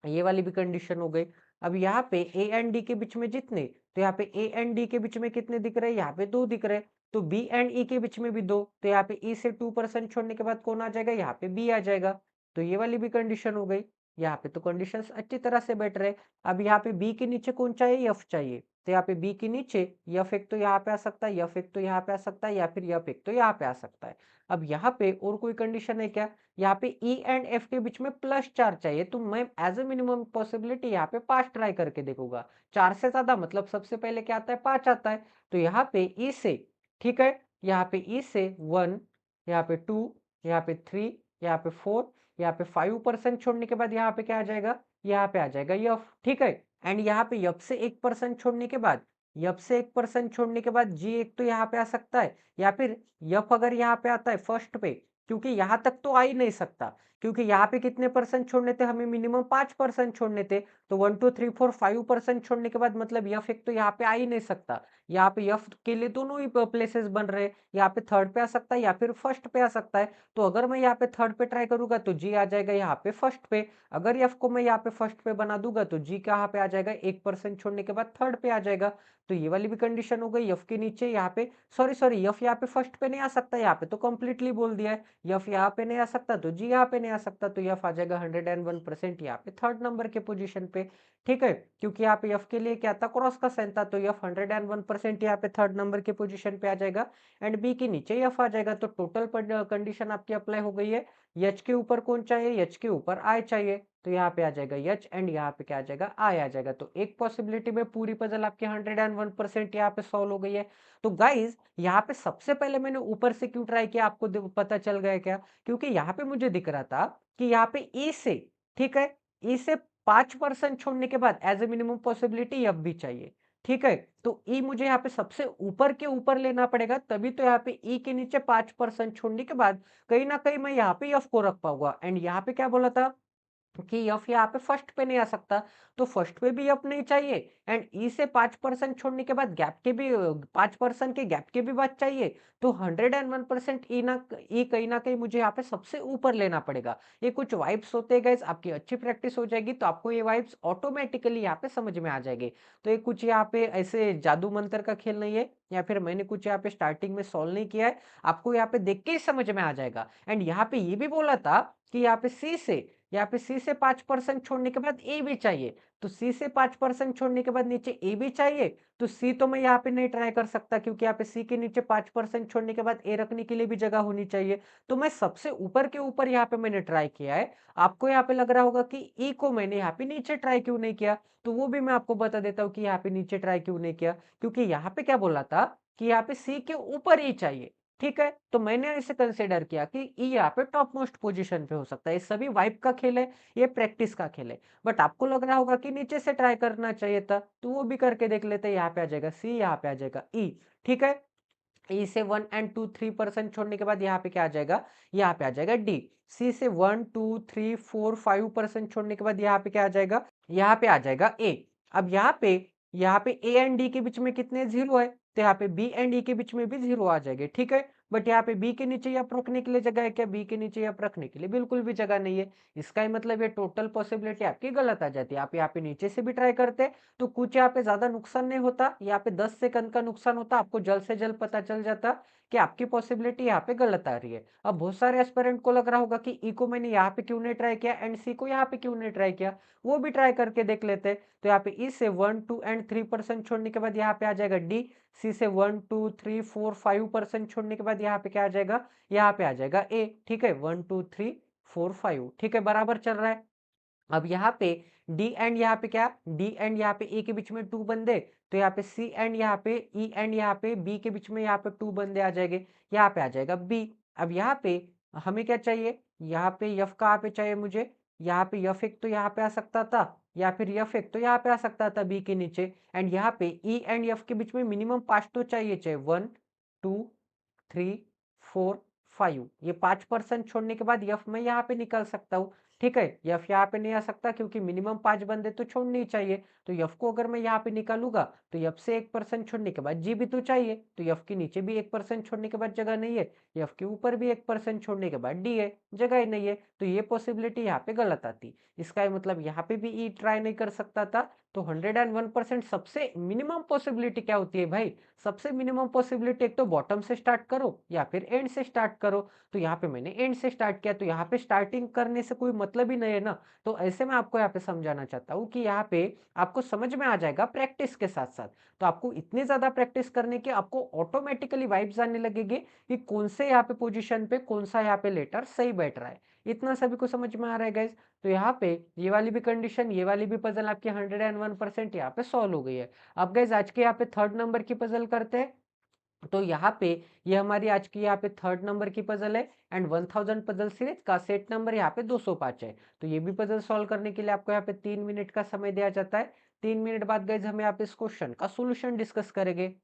ये वाली भी कंडीशन हो गई। अब यहाँ पे ए एंड डी के बीच में जितने, तो यहाँ पे ए एंड डी के बीच में कितने दिख रहे हैं, यहाँ पे 2 दिख रहे हैं। तो बी एंड ई के बीच में भी 2, तो यहाँ पे ई से 2% छोड़ने के बाद कौन आ जाएगा, यहाँ पे बी आ जाएगा। तो ये वाली भी कंडीशन हो गई। यहाँ पे तो कंडीशन अच्छी तरह से बैठ रहे। अब यहाँ पे बी के नीचे कौन चाहिए, एफ चाहिए, तो यहाँ पे बी के नीचे एफ एक तो यहाँ पे आ सकता है, एफ एक तो यहाँ पे आ सकता है, या फिर एफ एक तो यहाँ पे आ सकता है। अब यहाँ पे और कोई कंडीशन है क्या, यहाँ पे ई एंड एफ के बीच में +4 चाहिए, तो मैं एज ए मिनिमम पॉसिबिलिटी यहाँ पे 5 ट्राई करके देखूंगा। 4 से ज्यादा मतलब सबसे पहले क्या आता है, 5 आता है। तो यहाँ पे ई से, ठीक है, यहाँ पे ई से 1, यहाँ पे 2, यहाँ पे 3, यहाँ पे 4, यहाँ पे 5% छोड़ने के बाद यहाँ पे क्या आ जाएगा, यहाँ पे आ जाएगा यफ, ठीक है। एंड यहाँ पे यफ से 1% छोड़ने के बाद, यफ से 1% छोड़ने के बाद जी एक तो यहाँ पे आ सकता है, या फिर यफ अगर यहाँ पे आता है फर्स्ट पे, क्योंकि यहाँ तक तो आ ही नहीं सकता, क्योंकि यहाँ पे कितने परसेंट छोड़ने थे, हमें मिनिमम 5% छोड़ने थे। तो 1, 2, 3, 4, 5% छोड़ने के बाद मतलब यफ एक तो यहाँ पे आ ही नहीं सकता। यहाँ पे यफ के लिए दोनों ही प्लेसेस बन रहे हैं, यहाँ पे थर्ड पे आ सकता है या फिर फर्स्ट पे आ सकता है। तो अगर मैं यहाँ पे थर्ड पे ट्राई करूंगा तो जी आ जाएगा यहाँ पे फर्स्ट पे। अगर यफ को मैं यहाँ पे फर्स्ट पे बना दूंगा तो जी कहाँ पे आ जाएगा, 1% छोड़ने के बाद थर्ड पे आ जाएगा। तो ये वाली भी कंडीशन हो गई। यफ के नीचे यहाँ पे सॉरी यफ यहाँ पे फर्स्ट पे नहीं आ सकता, यहाँ पे तो कंप्लीटली बोल दिया है। यफ यहाँ पे नहीं आ सकता तो जी यहाँ पे नहीं आ सकता, तो यफ आ जाएगा 101% यहाँ पे थर्ड नंबर के पोजीशन पे, ठीक है। क्योंकि यहाँ पे यफ के लिए क्या था, क्रॉस का साइन था, तो यफ 101% यहाँ पे थर्ड नंबर के पोजीशन पे आ जाएगा एंड बी के नीचे यफ आ जाएगा। तो टोटल कंडीशन आपकी अप्लाई हो गई है। एच के ऊपर कौन चाहिए, एच के ऊपर आई चाहिए, तो यहाँ पे आ जाएगा एच एंड यहाँ पे क्या आ जाएगा, आई आ जाएगा। तो एक पॉसिबिलिटी में पूरी पजल आपकी 101% यहाँ पे सॉल्व हो गई है। तो गाइज यहाँ पे सबसे पहले मैंने ऊपर से क्यों ट्राई किया, आपको पता चल गया क्या, क्योंकि यहाँ पे मुझे दिख रहा था कि यहाँ पे ई से, ठीक है, ई से 5% छोड़ने के बाद as a minimum possibility F भी चाहिए। ठीक है, तो ई मुझे यहाँ पे सबसे ऊपर के ऊपर लेना पड़ेगा, तभी तो यहाँ पे ई के नीचे 5% छोड़ने के बाद कहीं ना कहीं मैं यहाँ पे एफ को रख पाऊंगा। एंड यहाँ पे क्या बोला था कि एफ यहाँ पे फर्स्ट पे नहीं आ सकता, तो फर्स्ट पे भी एफ नहीं चाहिए। एंड ई से 5% छोड़ने के बाद गैप के भी 5% के गैप के भी बाद चाहिए। तो 101% ई ना ई कहीं ना कहीं मुझे यहाँ पे सबसे ऊपर लेना पड़ेगा। ये कुछ वाइब्स होते हैं गाइस, आपकी अच्छी प्रैक्टिस हो जाएगी तो आपको ये वाइब्स ऑटोमेटिकली यहाँ पे समझ में आ जाएगी। तो ये कुछ यहाँ पे ऐसे जादू मंत्र का खेल नहीं है, या फिर मैंने कुछ यहाँ पे स्टार्टिंग में सॉल्व नहीं किया है, आपको यहाँ पे देख के ही समझ में आ जाएगा। एंड यहाँ पे ये भी बोला था कि यहाँ पे सी से 5% छोड़ने के बाद ए भी चाहिए, तो सी से 5% छोड़ने के बाद नीचे ए भी चाहिए। तो सी तो मैं यहाँ पे नहीं ट्राई कर सकता, क्योंकि यहाँ पे सी के नीचे 5% छोड़ने के बाद ए रखने के लिए भी जगह होनी चाहिए। तो मैं सबसे ऊपर के ऊपर यहाँ पे मैंने ट्राई किया है। आपको यहाँ पे लग रहा होगा कि ई को मैंने यहाँ पे नीचे ट्राई क्यों नहीं किया, तो वो भी मैं आपको बता देता हूँ कि यहाँ पे नीचे ट्राई क्यों नहीं किया। क्योंकि यहाँ पे क्या बोला था कि यहाँ पे सी के ऊपर ही चाहिए। ठीक है, तो मैंने इसे कंसिडर किया कि ई यहाँ पे टॉप मोस्ट पोजीशन पे हो सकता है। ये सभी वाइब का खेल है, ये प्रैक्टिस का खेल है। बट आपको लग रहा होगा कि नीचे से ट्राई करना चाहिए था, तो वो भी करके देख लेते हैं। यहाँ पे आ जाएगा सी, यहाँ पे आ जाएगा ई। ठीक है, ई से 1 और 2 3% छोड़ने के बाद यहाँ पे क्या आ जाएगा, यहाँ पे आ जाएगा डी। सी से 1 2 3 4 5% छोड़ने के बाद यहाँ पे क्या आ जाएगा, यहाँ पे आ जाएगा ए। अब यहाँ पे ए एंड डी के बीच में कितने जीरो है, तो यहाँ पे बी एंड ई के बीच में भी जीरो आ जाएंगे। ठीक है, बट यहाँ पे बी के नीचे एफ रखने के लिए जगह है क्या, बी के नीचे एफ रखने के लिए बिल्कुल भी जगह नहीं है। इसका ही मतलब ये टोटल पॉसिबिलिटी आपकी गलत आ जाती है। आप यहाँ पे नीचे से भी ट्राई करते तो कुछ यहाँ पे ज्यादा नुकसान नहीं होता, यहाँ पे 10 सेकंड का नुकसान होता, आपको जल्द से जल्द पता चल जाता कि आपकी पॉसिबिलिटी यहाँ पे गलत आ रही है। अब बहुत सारे एस्पिरेंट को लग रहा होगा कि ई को मैंने यहाँ पे क्यों नहीं ट्राई किया एंड सी को यहाँ पे क्यों नहीं ट्राई किया, वो भी ट्राई करके देख लेते। तो यहाँ पे ई से 1 2 एंड 3% छोड़ने के बाद यहाँ पे आ जाएगा डी। सी से 1 2 3 4 5% छोड़ने के बाद यहाँ पे क्या आ जाएगा, यहाँ पे आ जाएगा ए। ठीक है, 1 2 3 4 5। ठीक है, बराबर चल रहा है। अब यहाँ पे डी एंड यहाँ पे क्या, डी एंड यहाँ पे ए के बीच में टू बंदे, तो यहाँ पे सी एंड यहाँ पे ई एंड यहाँ पे बी के बीच में यहाँ पे टू बंदे आ जाएंगे, यहाँ पे आ जाएगा बी। अब यहाँ पे हमें क्या चाहिए, यहाँ पे यफ कहाँ पे चाहिए मुझे, यहाँ पे यफ एक तो यहाँ पे आ सकता था, या फिर यफ एक तो यहाँ पे आ सकता था बी के नीचे। एंड यहाँ पे ई एंड यफ के बीच में मिनिमम 5 तो चाहिए 1 2 3 4 5। ये 5% छोड़ने के बाद यफ मैं यहाँ पे निकाल सकता हूँ। ठीक है, यफ यहाँ पे नहीं आ सकता क्योंकि मिनिमम 5 बंदे तो छोड़ने ही चाहिए। तो यफ को अगर मैं यहाँ पे निकालूंगा तो यफ से 1% छोड़ने के बाद जी भी तो चाहिए, तो यफ के नीचे भी 1% छोड़ने के बाद जगह नहीं है, यफ के ऊपर भी 1% छोड़ने के बाद डी है, जगह ही नहीं है। तो ये पॉसिबिलिटी यहाँ पे गलत आती। इसका मतलब यहाँ पे भी ई ट्राई नहीं कर सकता था। तो 101% सबसे मिनिमम पॉसिबिलिटी क्या होती है भाई, सबसे मिनिमम पॉसिबिलिटी एक तो बॉटम से स्टार्ट करो या फिर एंड से स्टार्ट करो। तो यहाँ पे मैंने एंड से स्टार्ट किया, तो यहाँ पे स्टार्टिंग करने से कोई मतलब ही नहीं है ना। तो ऐसे में आपको यहाँ पे समझाना चाहता हूँ कि यहाँ पे आपको समझ में आ जाएगा प्रैक्टिस के साथ साथ। तो आपको इतनी ज्यादा प्रैक्टिस करने के आपको ऑटोमेटिकली वाइब्स आने लगेंगे कि कौन से यहाँ पे पोजीशन पे कौन सा यहाँ पे लेटर सही बैठ रहा है। इतना सभी को समझ में आ रहा है गाइज। तो यहाँ पे ये वाली भी कंडीशन, ये वाली भी पजल आपकी 101% यहाँ पे सॉल्व हो गई है। अब गाइज आज के यहाँ पे थर्ड नंबर की पजल करते हैं। तो यहाँ पे ये हमारी आज की यहाँ पे थर्ड नंबर की पजल है। एंड 1000 पजल सीरीज का सेट नंबर यहाँ पे 205 है। तो ये भी पजल सॉल्व करने के लिए आपको यहाँ पे 3 मिनट का समय दिया जाता है। 3 मिनट बाद गाइज हम यहाँ पे इस क्वेश्चन का सोल्यूशन डिस्कस करेंगे।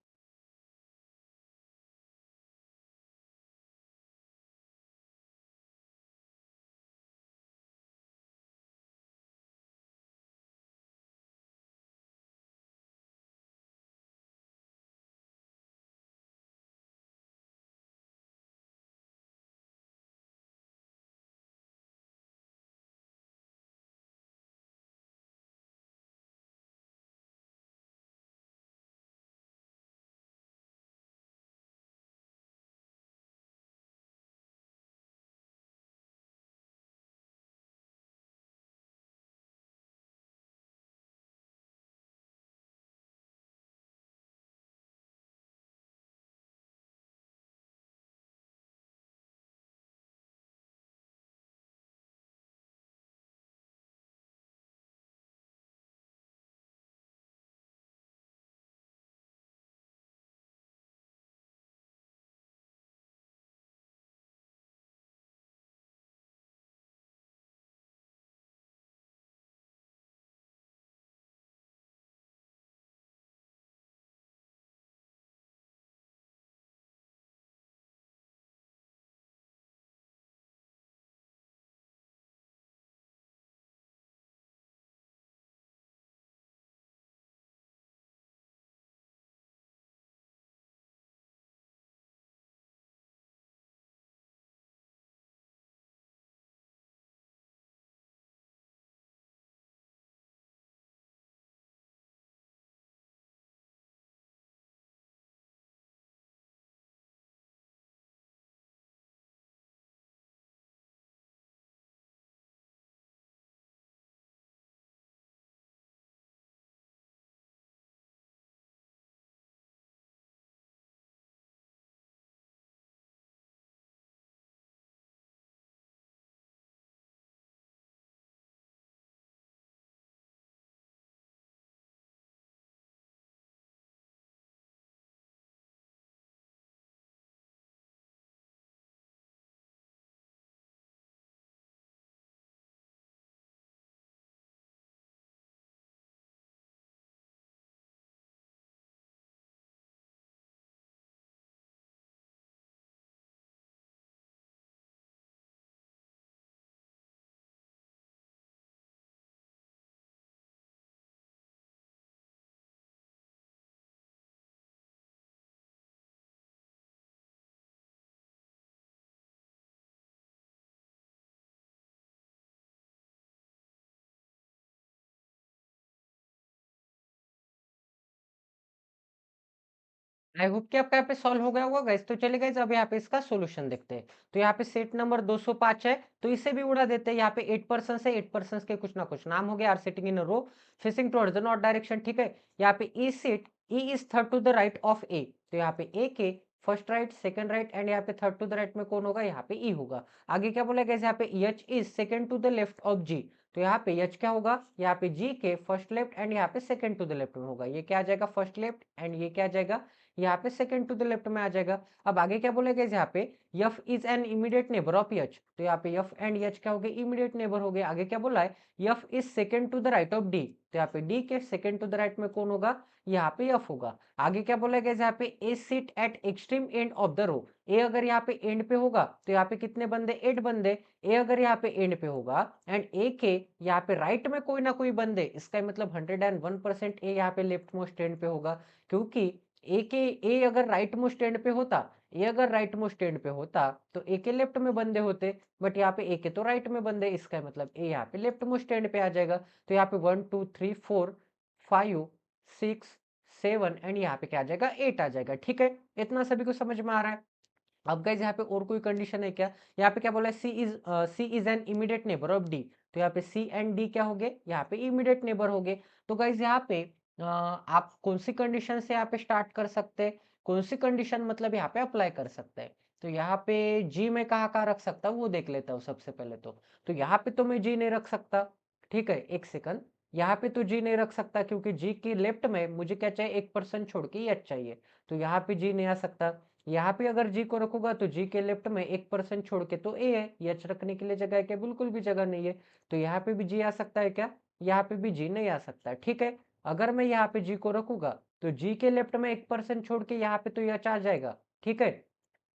आई होप कि आपका यहाँ पे सॉल्व हो गया होगा गाइस। तो चलिए गाइस अब यहाँ पे इसका सॉल्यूशन देखते हैं। तो यहाँ पे सेट नंबर 205 है, तो इसे भी उड़ा देते हैं। यहाँ पे 8 पर्सन्स है, 8 पर्सन्स के कुछ ना कुछ नाम हो गया, are sitting in a row facing towards the north direction, ठीक है। यहाँ पे E is third to the right of A, तो यहाँ पे ए के first right, second right and यहाँ पे थर्ड टू द राइट में कौन होगा, यहाँ पे ई होगा। आगे क्या बोला गया, यहाँ पे H is second to the left of G, तो यहाँ पे एच क्या होगा, यहाँ पे जी के फर्स्ट लेफ्ट एंड यहाँ पे सेकंड टू द लेफ्ट में होगा। ये क्या आ जाएगा, फर्स्ट लेफ्ट एंड ये क्या आ जाएगा, यहाँ पे सेकंड टू द लेफ्ट में आ जाएगा। अब आगे क्या बोलेगा यहाँ पे, F is an immediate neighbour of H, तो यहाँ पे यफ एंड एच क्या हो गए, इमीडिएट नेबर हो गए। आगे क्या बोला है, F is second to the right of D, तो यहाँ पे डी के सेकंड टू द राइट में कौन होगा, यहाँ पे यफ होगा। आगे क्या बोला गया यहाँ पे, A sit at extreme end of the row, A अगर यहाँ पे एंड पे होगा तो यहाँ पे कितने बंदे, 8 बंदे। ए अगर यहाँ पे एंड पे होगा एंड ए के यहाँ पे राइट में कोई ना कोई बंदे, इसका मतलब 101% ए यहाँ पे लेफ्ट मोस्ट एंड पे होगा, क्योंकि ए अगर राइट मोस्ट एंड पे होता, ए अगर राइट मोस्ट एंड पे होता तो ए के लेफ्ट में बंदे होते, बट यहाँ पे ए के तो राइट में बंदे, इसका मतलब ए यहाँ पे लेफ्ट मोस्ट एंड पे आ जाएगा। तो यहाँ पे 1 2 3 4 5 6 7 एंड यहाँ पे क्या आ जाएगा, 8 आ जाएगा, ठीक है। इतना सभी को समझ में आ रहा है। अब गाइज यहाँ पे और कोई कंडीशन है क्या, यहाँ पे क्या बोला है, C is an immediate neighbour of D, तो यहाँ पे सी एंड डी क्या हो गए, यहाँ पे इमीडिएट नेबर हो गए। तो गाइज यहाँ पे आप कौन सी कंडीशन से यहाँ पे स्टार्ट कर सकते हैं, कौन सी कंडीशन मतलब यहाँ पे अप्लाई कर सकते हैं। तो यहाँ पे जी में कहाँ कहाँ रख सकता हूँ वो देख लेता हूँ सबसे पहले। तो यहाँ पे तो मैं जी नहीं रख सकता, ठीक है, एक सेकंड। यहाँ पे तो जी नहीं रख सकता क्योंकि जी की लेफ्ट में मुझे क्या चाहिए, 1% छोड़ के एच चाहिए, तो यहाँ पे जी नहीं आ सकता। यहाँ पे अगर जी को रखूंगा तो जी के लेफ्ट में 1% छोड़ के तो ए है, एच रखने के लिए जगह है क्या, बिल्कुल भी जगह नहीं है। तो यहाँ पे भी जी आ सकता है क्या, यहाँ पे भी जी नहीं आ सकता, ठीक है। अगर मैं यहाँ पे जी को रखूंगा तो जी के लेफ्ट में 1% छोड़ के यहाँ पे तो एच आ जाएगा, ठीक है।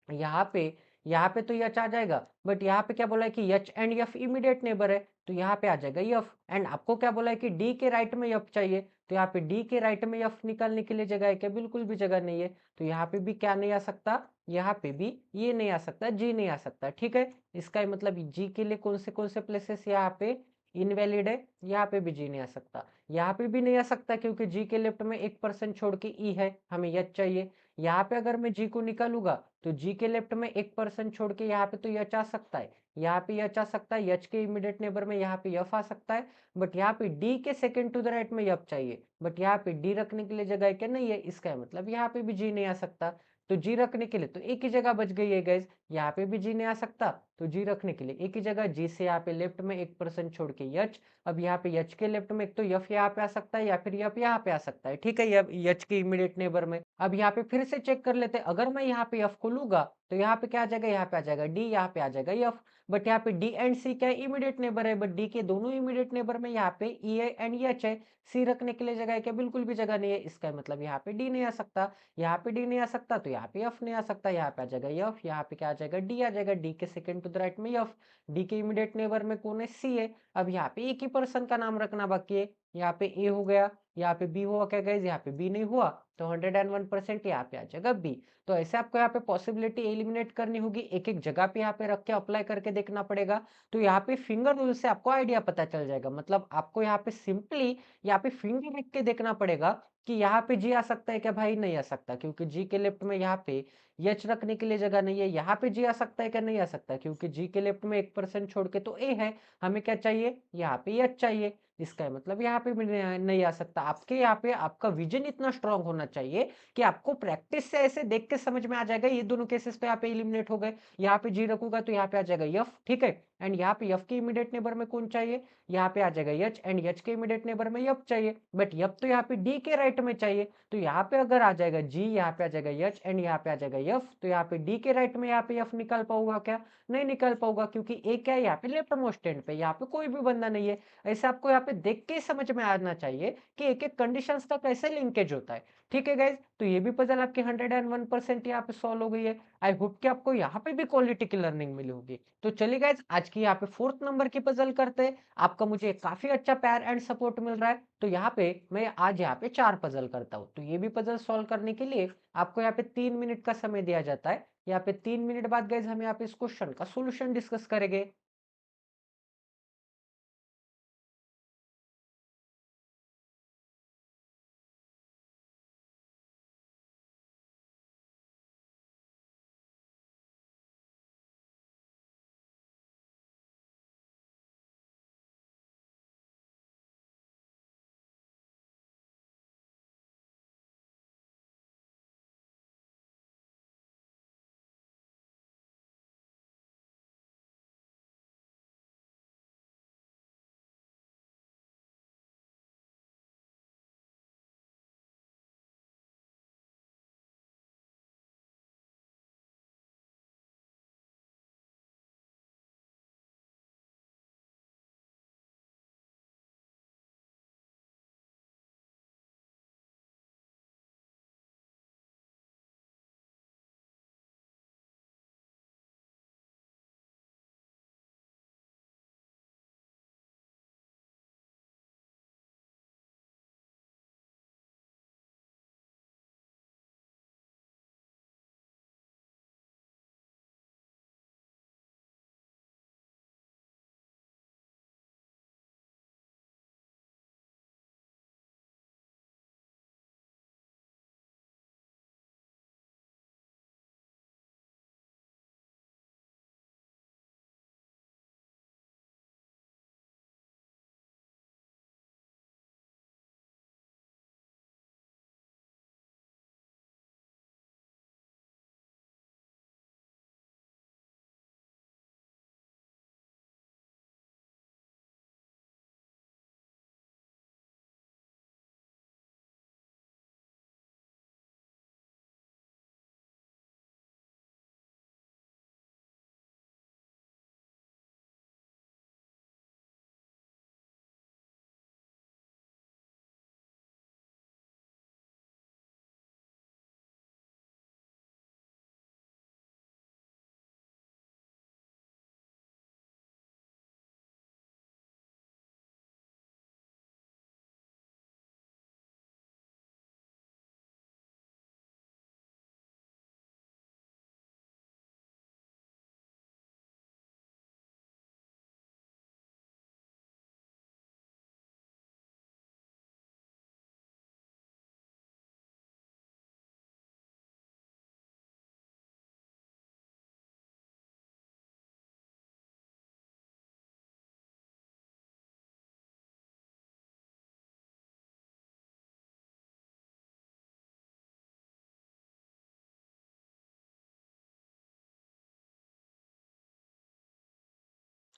यहाँ पे यहाँ पे तो यच आ जाएगा, बट यहाँ पे क्या बोला है कि यच एंड यफ इमीडिएट नेबर है, तो यहाँ पे आ जाएगा यफ। एंड आपको क्या बोला है कि डी के राइट में यफ चाहिए, तो यहाँ पे डी के राइट में यफ निकालने के लिए जगह है क्या, बिल्कुल भी जगह नहीं है। तो यहाँ पे भी क्या नहीं आ सकता, यहाँ पे भी ये नहीं आ सकता, जी नहीं आ सकता, ठीक है। इसका मतलब जी के लिए कौन से प्लेसेस यहाँ पे इनवैलिड है, यहाँ पे भी जी नहीं आ सकता, यहाँ पे भी नहीं आ सकता क्योंकि जी के लेफ्ट में 1% छोड़ के ई है, हमें यच चाहिए। यहाँ पे अगर मैं जी को निकालूंगा तो जी के लेफ्ट में 1% छोड़ के यहाँ पे तो यच आ सकता है, यहाँ पे यच आ सकता है, यच के इमीडिएट नेबर में यहाँ पे यफ आ सकता है, बट यहाँ पे डी के सेकंड टू द राइट में यफ चाहिए, बट यहाँ पे डी रखने के लिए जगह है क्या, नहीं है, इसका मतलब यहाँ पे भी जी नहीं आ सकता। तो जी रखने के लिए तो एक ही जगह बच गई है गाइज, यहाँ पे भी जी नहीं आ सकता, तो जी रखने के लिए एक ही जगह, जी से यहाँ पे लेफ्ट में 1% छोड़ के यच। अब यहाँ पे यच के लेफ्ट में एक तो यफ यहाँ पे आ सकता है या फिर यफ यहाँ पे आ सकता है, ठीक है, यच के इमीडिएट नेबर में। अब यहाँ पे फिर से चेक कर लेते हैं, अगर मैं यहाँ पे एफ को लूंगा तो यहाँ पे क्या आ जाएगा, यहाँ पे आ जाएगा डी, यहाँ पे आ जाएगा एफ। बट यहाँ पे डी एंड सी क्या है, इमीडिएट नेबर है, बट डी के दोनों इमीडिएट नेबर में यहाँ पे ई एंड एच है, सी रखने के लिए जगह है क्या, बिल्कुल भी जगह नहीं है, इसका मतलब यहाँ पे डी नहीं आ सकता। यहाँ पे डी नहीं आ सकता तो यहाँ पे एफ नहीं आ सकता, यहाँ पे आ जाएगा एफ, यहाँ पे क्या आ जाएगा, डी आ जाएगा, डी के सेकंड टू द राइट में एफ, डी के इमीडिएट नेबर में कौन है, सी है। अब यहाँ पे एक ही पर्सन का नाम रखना बाकी है, यहाँ पे ए हो गया, यहाँ पे बी हुआ क्या गाइज, यहाँ पे बी नहीं हुआ, तो 101% यहाँ पे आ जाएगा बी। तो ऐसे आपको यहाँ पे पॉसिबिलिटी एलिमिनेट करनी होगी, एक एक जगह पे यहाँ पे रख के अप्लाई करके देखना पड़ेगा। तो यहाँ पे फिंगर रूल से आपको आइडिया पता चल जाएगा, मतलब आपको यहाँ पे सिंपली यहाँ पे फिंगर रख के देखना पड़ेगा कि यहाँ पे जी आ सकता है क्या, भाई नहीं आ सकता, क्योंकि जी के लेफ्ट में यहाँ पे एच रखने के लिए जगह नहीं है। यहाँ पे जी आ सकता है क्या, नहीं आ सकता, क्योंकि जी के लेफ्ट में 1% छोड़ के तो ए है, हमें क्या चाहिए, यहाँ पे एच चाहिए, इसका मतलब यहाँ पे भी नहीं आ सकता। आपके यहाँ पे आपका विजन इतना स्ट्रांग होना चाहिए कि आपको प्रैक्टिस से ऐसे देख के समझ में आ जाएगा, ये दोनों केसेस तो यहाँ पे एलिमिनेट हो गए, यहाँ पे जी रखूंगा तो यहाँ पे आ जाएगा यफ, ठीक है। एंड यहाँ पे यफ के इमीडिएट नेबर में कौन चाहिए, यहाँ पे आ जाएगा यच, एंड यच के इमीडिएट नेबर में यफ चाहिए, बट यफ तो यहाँ पे डी के राइट में चाहिए, तो यहाँ पे अगर आ जाएगा जी, यहाँ पे आ जाएगा यच एंड यहाँ पे आ जाएगा यफ, तो यहाँ पे डी के राइट में यहाँ पे यफ निकाल पाऊंगा क्या, नहीं निकाल पाऊंगा, क्योंकि ए क्या है, यहाँ पे लेफ्ट मोस्ट एंड पे, यहाँ पे कोई भी बंदा नहीं है। ऐसे आपको यहाँ पे देख के समझ में आना चाहिए कि एक एक कंडीशंस का कैसे लिंकेज होता है, ठीक है गाइज। तो ये भी पजल आपकी 101% यहाँ पे सॉल्व हो गई है। आई होप कि आपको यहाँ पे भी क्वालिटी की लर्निंग मिली होगी। तो चलिए गाइज आज की यहाँ पे 4th नंबर की पजल करते हैं। आपका मुझे काफी अच्छा प्यार एंड सपोर्ट मिल रहा है, तो यहाँ पे मैं आज यहाँ पे 4 पजल करता हूँ। तो ये भी पजल सॉल्व करने के लिए आपको यहाँ पे 3 मिनट का समय दिया जाता है। यहाँ पे 3 मिनट बाद गाइज हम यहाँ पे इस क्वेश्चन का सोल्यूशन डिस्कस करेंगे।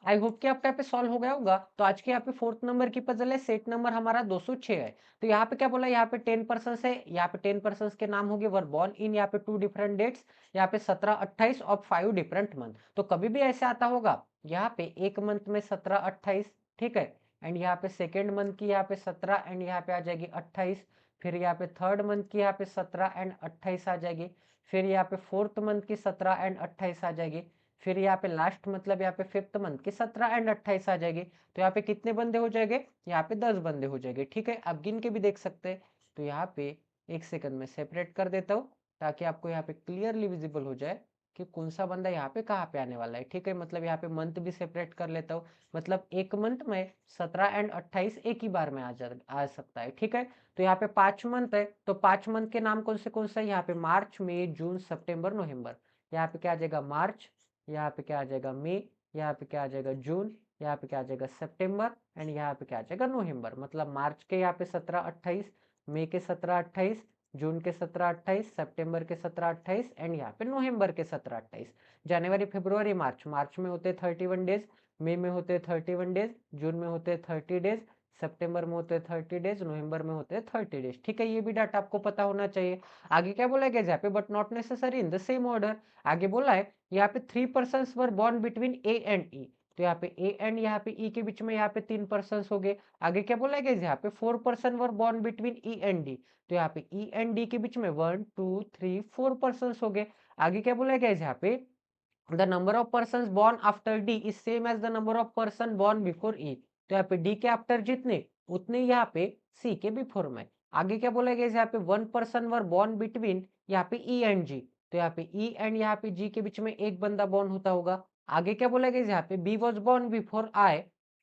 आई होप कि आपका यहाँ पे सॉल्व हो गया होगा। तो आज के यहाँ पे 4th नंबर की पजल है, सेट नंबर हमारा 206 है। तो यहाँ पे क्या बोला, यहाँ पे 10 पर्सन्स है, यहाँ पे 10 पर्सन्स के नाम होंगे वर बॉर्न इन यहाँ पे 2 डिफरेंट डेट्स, यहाँ पे 17-28 और 5 डिफरेंट मंथ। तो कभी भी ऐसे आता होगा, यहाँ पे एक मंथ में 17-28, ठीक है, एंड यहाँ पे सेकेंड मंथ की यहाँ पे 17 एंड यहाँ पे आ जाएगी 28, फिर यहाँ पे थर्ड मंथ की यहाँ पे 17 एंड 28 आ जाएगी, फिर यहाँ पे फोर्थ मंथ की 17 एंड 28 आ जाएगी, फिर यहाँ पे लास्ट मतलब यहाँ पे फिफ्थ मंथ की 17 एंड 28 आ जाएगी। तो यहाँ पे कितने बंदे हो जाएंगे, यहाँ पे 10 बंदे हो जाएंगे, ठीक है। आप गिन के भी देख सकते हैं। तो यहाँ पे एक सेकंड में सेपरेट कर देता हूँ ताकि आपको यहाँ पे क्लियरली विजिबल हो जाए कि कौन सा बंदा यहाँ पे कहाँ पे आने वाला है, ठीक है। मतलब यहाँ पे मंथ भी सेपरेट कर लेता हूँ, मतलब एक मंथ में 17 एंड 28 एक ही बार में आ सकता है, ठीक है। तो यहाँ पे 5 मंथ है, तो 5 मंथ के नाम कौन से है, यहाँ पे मार्च, मई, जून, सितंबर, नवंबर। यहाँ पे क्या आ जाएगा, मार्च, यहाँ पे क्या आ जाएगा, मई, यहाँ पे क्या आ जाएगा, जून, यहाँ पे क्या आ जाएगा, सितंबर, एंड यहाँ पे क्या आ जाएगा, नवंबर। मतलब मार्च के यहाँ पे 17-28, मई के 17-28, जून के 17-28, सितंबर के 17-28 एंड यहाँ पे नवंबर के 17-28। जनवरी, फरवरी, मार्च, मार्च में होते 31 डेज, मई में होते 31 डेज, जून में होते 30 डेज, सितंबर में होते 30 डेज, नवंबर में होते 30 डेज, ठीक है। ये भी डाटा आपको पता होना चाहिए। आगे क्या बोला गया, यहाँ पे but not necessary in the same order. आगे बोला है यहाँ पे 3 persons were born between A and E. तो यहाँ पे ए एंड यहाँ पे ई के बीच में यहाँ पे 3 पर्सन्स हो गए। आगे क्या बोला गया, यहाँ पे 4 person were born between E and D. तो यहाँ पे ई एंड डी के बीच में 1 2 3 4 पर्सन्स हो गए। आगे क्या बोला गया, यहाँ पे the number of persons born after D is same as the number of person born before E। तो यहाँ पे D के आफ्टर जितने उतने यहाँ पे C के बिफोर में। आगे क्या बोला गया, यहाँ पे 1 पर्सन वर बॉर्न बिटवीन यहाँ पे E एंड G। तो यहाँ पे E एंड यहाँ पे G के बीच में एक बंदा बॉर्न होता होगा। आगे क्या बोला गया, यहाँ पे B was born before I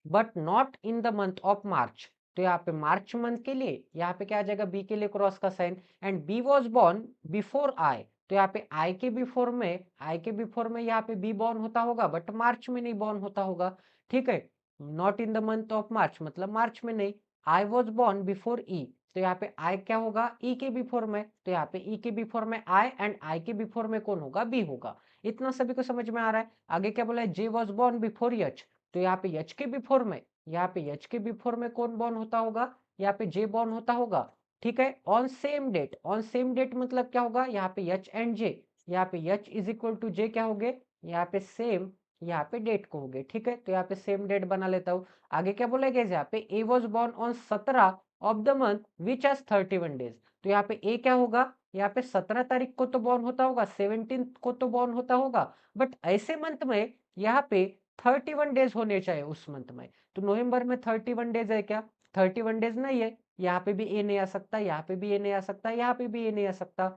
but not in the month of March. तो यहाँ पे मार्च मंथ के लिए यहाँ पे क्या आ जाएगा, बी के लिए क्रॉस का sign, and B was born before I. तो यहाँ पे आई के बिफोर में यहाँ पे बी बॉर्न होता होगा बट मार्च में नहीं बॉर्न होता होगा, ठीक है। Not in the month of March मतलब मार्च में नहीं। आई वॉज बॉर्न बिफोर ई। तो यहाँ पे आई क्या होगा, ई के बिफोर में। तो यहाँ पे ई के बिफोर में आई एंड आई के बिफोर में कौन होगा, बी होगा। इतना सभी को समझ में आ रहा है। आगे क्या बोला है, जे वॉज बॉर्न बिफोर यच। तो यहाँ पे यच के बिफोर में, यहाँ पे यच के बिफोर में कौन बॉर्न होता होगा, यहाँ पे जे बॉर्न होता होगा, ठीक है। On same date, on same date मतलब क्या होगा, यहाँ पे यच एंड जे, यहाँ पे यच इज इक्वल टू जे क्या हो गए, यहाँ पे सेम, यहाँ पे डेट को हो गए, ठीक है। तो यहाँ पे सेम डेट बना लेता हूँ। आगे क्या बोलेगा, यहाँ पे ए was born on 17 of the month which has 31 days. तो यहाँ पे ए क्या होगा, यहाँ पे 17 तारीख को तो बॉर्न होता होगा, 17 को तो बॉर्न होता होगा, बट ऐसे मंथ में यहाँ पे 31 डेज होने चाहिए उस मंथ में। तो नवंबर में 31 डेज है क्या, 31 डेज नहीं है। यहाँ पे भी ए नहीं आ सकता, यहाँ पे भी ए नहीं आ सकता, यहाँ पे भी ए नहीं आ सकता।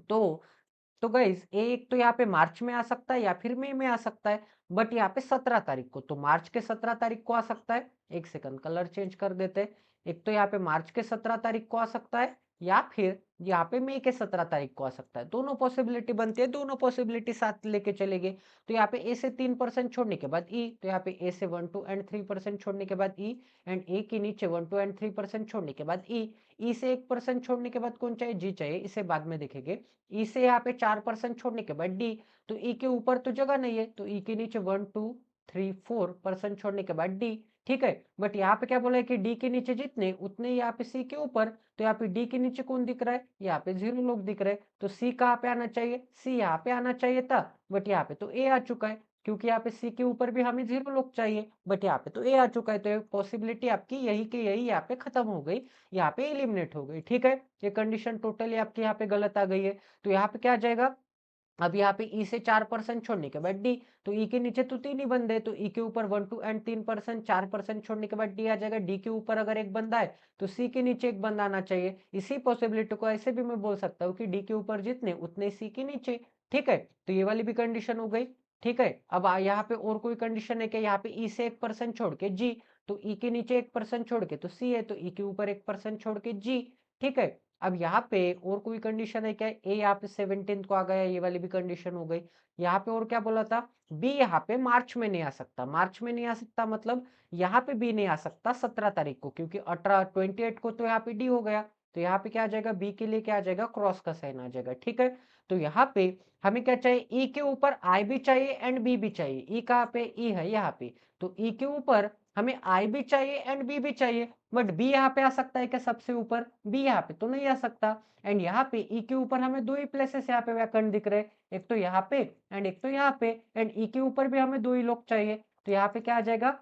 तो गाइस एक तो यहाँ पे मार्च में आ सकता है या फिर मई में आ सकता है, बट यहाँ पे 17 तारीख को, तो मार्च के 17 तारीख को आ सकता है। एक सेकंड कलर चेंज कर देते हैं। एक तो यहाँ पे मार्च के 17 तारीख को आ सकता है या फिर यहाँ पे मई के 17 तारीख को आ सकता है। दोनों पॉसिबिलिटी बनती है, दोनों पॉसिबिलिटी साथ लेके चलेंगे। तो यहाँ पे ए से 3% छोड़ने के बाद ई, तो यहाँ पे ए से 1 2 एंड 3% छोड़ने के बाद ई, एंड ए के नीचे 1 2 एंड 3% छोड़ने के बाद ई से 1% छोड़ने के बाद कौन चाहिए, जी चाहिए, इसे बाद में देखेंगे। ई से यहाँ पे 4% छोड़ने के बाद डी, तो ई के ऊपर तो जगह नहीं है, तो ई के नीचे 1 2 3 4% छोड़ने के बाद डी, ठीक है। बट यहाँ पे क्या बोला है कि डी के नीचे जितने उतने यहाँ पे सी के ऊपर, तो यहाँ पे डी के नीचे कौन दिख रहा है, यहाँ पे 0 लोग दिख रहे हैं। तो सी कहाँ पे आना चाहिए, सी यहाँ पे आना चाहिए था, बट यहाँ पे तो ए आ चुका है, क्योंकि यहाँ पे सी के ऊपर भी हमें 0 लोग चाहिए, बट यहाँ पे तो ए आ चुका है। तो पॉसिबिलिटी आपकी यही के यही यहाँ पे खत्म हो गई, यहाँ पे एलिमिनेट हो गई, ठीक है। ये कंडीशन टोटली आपकी यहाँ पे गलत आ गई है। तो यहाँ पे क्या आ जाएगा, अब यहाँ पे ई से 4% छोड़ने के बाद डी, तो ई के नीचे तो 3 ही बंदे, तो ई के ऊपर 1 2 एंड 3%, 4% छोड़ने के बाद डी आ जाएगा। डी के ऊपर अगर एक बंदा है तो सी के नीचे एक बंदा आना चाहिए। इसी पॉसिबिलिटी को ऐसे भी मैं बोल सकता हूँ कि डी के ऊपर जितने उतने सी के नीचे, ठीक है। तो ये वाली भी कंडीशन हो गई, ठीक है। अब यहाँ पे और कोई कंडीशन है क्या, यहाँ पे ई से 1% छोड़ के जी, तो ई के नीचे 1% छोड़ के तो सी है, तो ई के ऊपर 1% छोड़ के जी, ठीक है। अब यहाँ पे और कोई कंडीशन है क्या, ए यहाँ पे 17 को आ गया, ये वाली भी कंडीशन हो गई। यहाँ पे और क्या बोला था, बी यहाँ पे मार्च में नहीं आ सकता, मार्च में नहीं आ सकता मतलब यहाँ पे बी नहीं आ सकता 17 तारीख को, क्योंकि 28 को तो यहाँ पे डी हो गया। तो यहाँ पे क्या आ जाएगा, बी के लिए क्या आ जाएगा, क्रॉस का साइन आ जाएगा, ठीक है। तो यहाँ पे हमें क्या चाहिए, ई के ऊपर आई भी चाहिए एंड बी भी चाहिए। ई कहाँ पे, ई है यहाँ पे, तो ई के ऊपर हमें आई भी चाहिए एंड बी भी चाहिए, बट बी यहाँ पे आ सकता है क्या सबसे ऊपर, बी यहाँ पे तो नहीं आ सकता। एंड यहाँ पे ई के ऊपर हमें दो ही प्लेसेस यहाँ पे वैकेंट दिख रहे हैं, एक तो यहाँ पे एंड एक तो यहाँ पे, एंड ई के ऊपर भी हमें दो ही लोग चाहिए। तो यहाँ पे क्या आ जाएगा,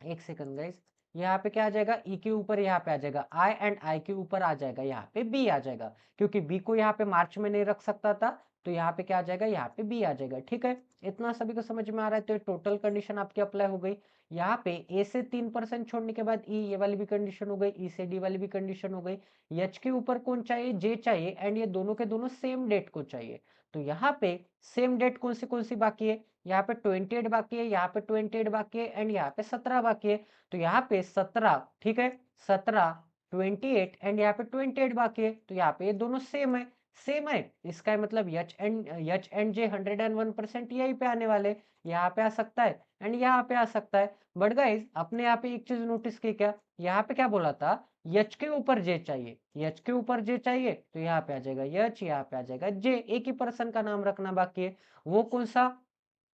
एक सेकंड गाइस, यहाँ पे क्या आ जाएगा, ई के ऊपर यहाँ पे आ जाएगा आई एंड आई के ऊपर आ जाएगा यहाँ पे बी आ जाएगा, क्योंकि बी को यहाँ पे मार्च में नहीं रख सकता था, तो यहाँ पे क्या आ जाएगा, यहाँ पे बी आ जाएगा। ठीक है, इतना सभी को समझ में आ रहा है। तो टोटल कंडीशन आपकी अप्लाई हो गई। यहाँ पे ए से 3% छोड़ने के बाद ई, ये वाली भी कंडीशन हो गई, ई से डी वाली भी कंडीशन हो गई। एच के ऊपर कौन चाहिए, जे चाहिए, एंड ये दोनों के दोनों सेम डेट को चाहिए। तो यहाँ पे सेम डेट कौन सी बाकी है, यहाँ पे 28 बाकी है, यहाँ पे 28 बाकी है, एंड यहाँ पे 17 बाकी है। तो यहाँ पे 17, ठीक है, 17, 28 एंड यहाँ पे 28 बाकी है, तो यहाँ पे ये दोनों सेम है, सेम है। इसका मतलब एच एंड जे 101% यहीं पे आने वाले, यहाँ पे आ सकता है एंड यहाँ पे आ सकता है। बट गाइस अपने यहाँ पे एक चीज नोटिस की क्या, यहाँ पे क्या बोला था, यच के ऊपर जे चाहिए, यच के ऊपर जे चाहिए, तो यहाँ पे आ जाएगा यच, यहाँ पे आ जाएगा जे। एक ही पर्सन का नाम रखना बाकी है, वो कौन सा,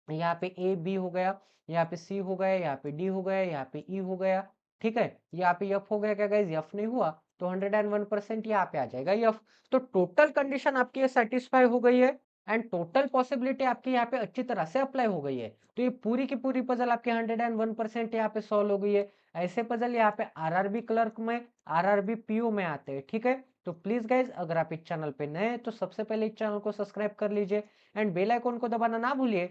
यहाँ पे ए बी हो गया, यहाँ पे सी हो गया, यहाँ पे डी हो गया, यहाँ पे ई हो गया। ठीक है, यहाँ पे एफ हो गया क्या गाइज, एफ नहीं हुआ, तो 101% यहाँ पे आ जाएगा एफ। तो टोटल कंडीशन आपकी सेटिस्फाई हो गई है एंड टोटल पॉसिबिलिटी आपकी यहाँ पे अच्छी तरह से अप्लाई हो गई है। तो ये पूरी की पूरी पजल आपकी 101% यहाँ पे सॉल्व हो गई है। ऐसे पजल यहाँ पे आरआरबी क्लर्क में, आरआरबी पीओ में आते हैं। ठीक है, तो प्लीज गाइज अगर आप इस चैनल पे नए हैं तो सबसे पहले इस चैनल को सब्सक्राइब कर लीजिए एंड बेल आइकन को दबाना ना भूलिए,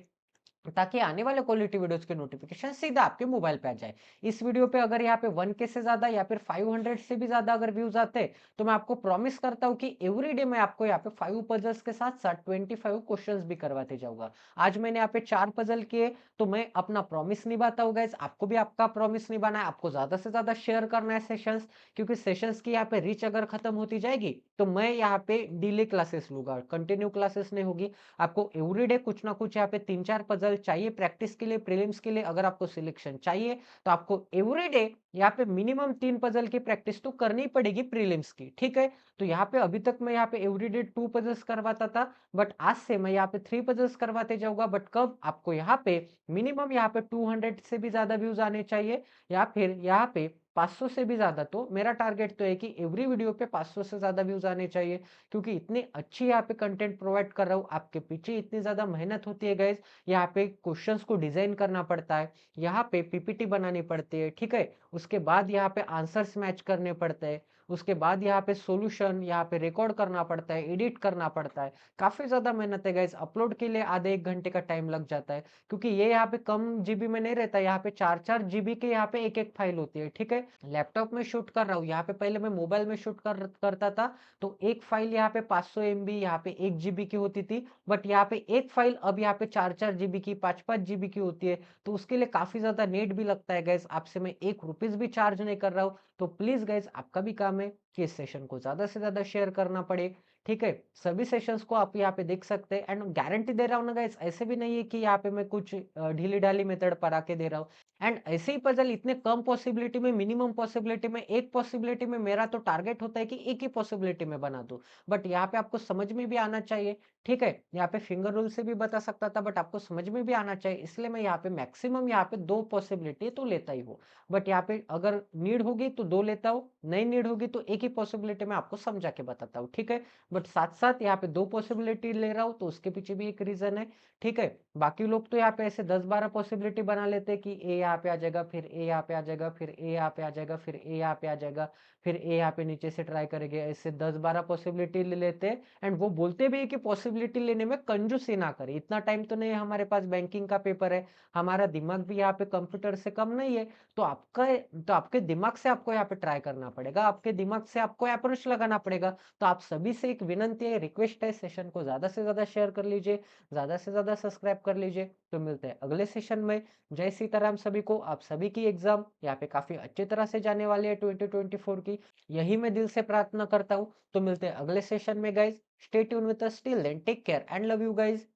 ताकि आने वाले क्वालिटी वीडियोस के नोटिफिकेशन सीधा आपके मोबाइल पे आ जाए। इस वीडियो पे अगर यहाँ पे 1K से ज्यादा या फिर 500 से भी ज्यादा अगर व्यूज आते हैं, तो मैं आपको प्रॉमिस करता हूँ कि एवरीडे मैं आपको यहाँ पे 5 पजल्स के साथ साथ 25 क्वेश्चंस भी करवाते जाऊंगा। आज मैंने यहाँ पे 4 पजल किए, तो मैं अपना प्रॉमिस निभाता हूँ गाइस, आपको भी आपका प्रॉमिस निभाना है, आपको ज्यादा से ज्यादा शेयर करना है सेशंस, क्योंकि सेशंस की यहाँ पे रीच अगर खत्म होती जाएगी तो मैं यहाँ पे डिले क्लासेस लूंगा, कंटिन्यू क्लासेस नहीं होगी। आपको एवरीडे कुछ ना कुछ यहाँ पे 3-4 पजल चाहिए प्रैक्टिस के लिए, प्रीलिम्स के लिए। अगर आपको सिलेक्शन चाहिए तो आपको एवरीडे यहाँ पे मिनिमम 3 पजल की प्रैक्टिस तो करनी पड़ेगी प्रीलिम्स की। ठीक है, तो यहाँ पे अभी तक मैं यहाँ पे एवरीडे 2 पजल्स करवाता था, बट आज से मैं यहाँ पे 3 पजल्स करवाते जाऊंगा। बट कब, आपको यहाँ पे मिनिमम यहाँ पे 200 से भी ज्यादा व्यूज आने चाहिए, या फिर यहाँ पे 500 से भी ज्यादा। तो मेरा टारगेट तो है कि एवरी वीडियो पे 500 से ज्यादा व्यूज आने चाहिए, क्योंकि इतनी अच्छी यहाँ पे कंटेंट प्रोवाइड कर रहा हूँ। आपके पीछे इतनी ज्यादा मेहनत होती है गाइज, यहाँ पे क्वेश्चंस को डिजाइन करना पड़ता है, यहाँ पे पीपीटी बनानी पड़ती है। ठीक है, उसके बाद यहाँ पे आंसर्स मैच करने पड़ते हैं, उसके बाद यहाँ पे सॉल्यूशन यहाँ पे रिकॉर्ड करना पड़ता है, एडिट करना पड़ता है। काफी ज्यादा मेहनत है गाइज, अपलोड के लिए आधे 1 घंटे का टाइम लग जाता है, क्योंकि ये यहाँ पे कम जीबी में नहीं रहता, यहाँ पे 4-4 जीबी के यहाँ पे एक फाइल होती है। ठीक है, लैपटॉप में शूट कर रहा हूँ, यहाँ पे पहले मैं मोबाइल में शूट करता था, तो एक फाइल यहाँ पे 500 MB यहाँ पे 1 GB की होती थी, बट यहाँ पे एक फाइल अब यहाँ पे 4-4 GB की, 5-5 GB की होती है। तो उसके लिए काफी ज्यादा नेट भी लगता है गैस, आपसे मैं 1 रुपीज भी चार्ज नहीं कर रहा हूँ। तो प्लीज गैस आपका भी काम है कि इस सेशन को ज्यादा से ज्यादा शेयर करना पड़े। ठीक है, सभी सेशंस को आप यहाँ पे देख सकते हैं एंड गारंटी दे रहा हूँ ना गाइस, ऐसे भी नहीं है कि यहाँ पे मैं कुछ ढीली ढाली मेथड पर आके दे रहा हूँ। एंड ऐसे ही पजल इतने कम पॉसिबिलिटी में, मिनिमम पॉसिबिलिटी में, एक पॉसिबिलिटी में मेरा तो टारगेट होता है कि एक ही पॉसिबिलिटी में बना दूं, बट यहाँ पे आपको समझ में भी आना चाहिए। ठीक है, यहाँ पे फिंगर रूल से भी बता सकता था, बट आपको समझ में भी आना चाहिए, इसलिए मैं यहाँ पे मैक्सिमम यहाँ पे 2 पॉसिबिलिटी तो लेता ही हूँ। बट यहाँ पे अगर नीड होगी तो 2 लेता हूँ, नहीं नीड होगी तो एक ही पॉसिबिलिटी में आपको समझा के बताता हूँ। ठीक है, बट साथ साथ यहाँ पे 2 पॉसिबिलिटी ले रहा हूँ, तो उसके पीछे भी एक रीजन है। ठीक है, बाकी लोग तो यहाँ पे ऐसे 10-12 पॉसिबिलिटी बना लेते हैं कि ए यहाँ पे आ जाएगा, फिर ए यहाँ पे आ जाएगा, फिर ए यहाँ पे आ जाएगा, फिर ए यहाँ पे आ जाएगा, फिर ए यहाँ पे नीचे से ट्राई करेंगे, ऐसे 10-12 पॉसिबिलिटी ले लेते हैं। एंड वो बोलते भी है कि पॉसिबिलिटी लेने में कंजूसी ना करें, इतना टाइम तो नहीं है हमारे पास, बैंकिंग का पेपर है, हमारा दिमाग भी यहाँ पे कंप्यूटर से कम नहीं है। तो आपके दिमाग से आपको यहाँ पे ट्राई करना पड़ेगा, आपके दिमाग से आपको अप्रोच लगाना पड़ेगा। तो आप सभी से एक विनंती है, रिक्वेस्ट है, सेशन को ज्यादा से ज्यादा शेयर कर लीजिए, ज्यादा से ज्यादा सब्सक्राइब कर लीजिए। तो मिलते हैं अगले सेशन में। जय सीताराम सभी को, आप सभी की एग्जाम यहाँ पे काफी अच्छी तरह से जाने वाली है 2024 की, यही मैं दिल से प्रार्थना करता हूँ। तो मिलते हैं अगले सेशन में guys, stay tuned with us, till then take care and love you guys.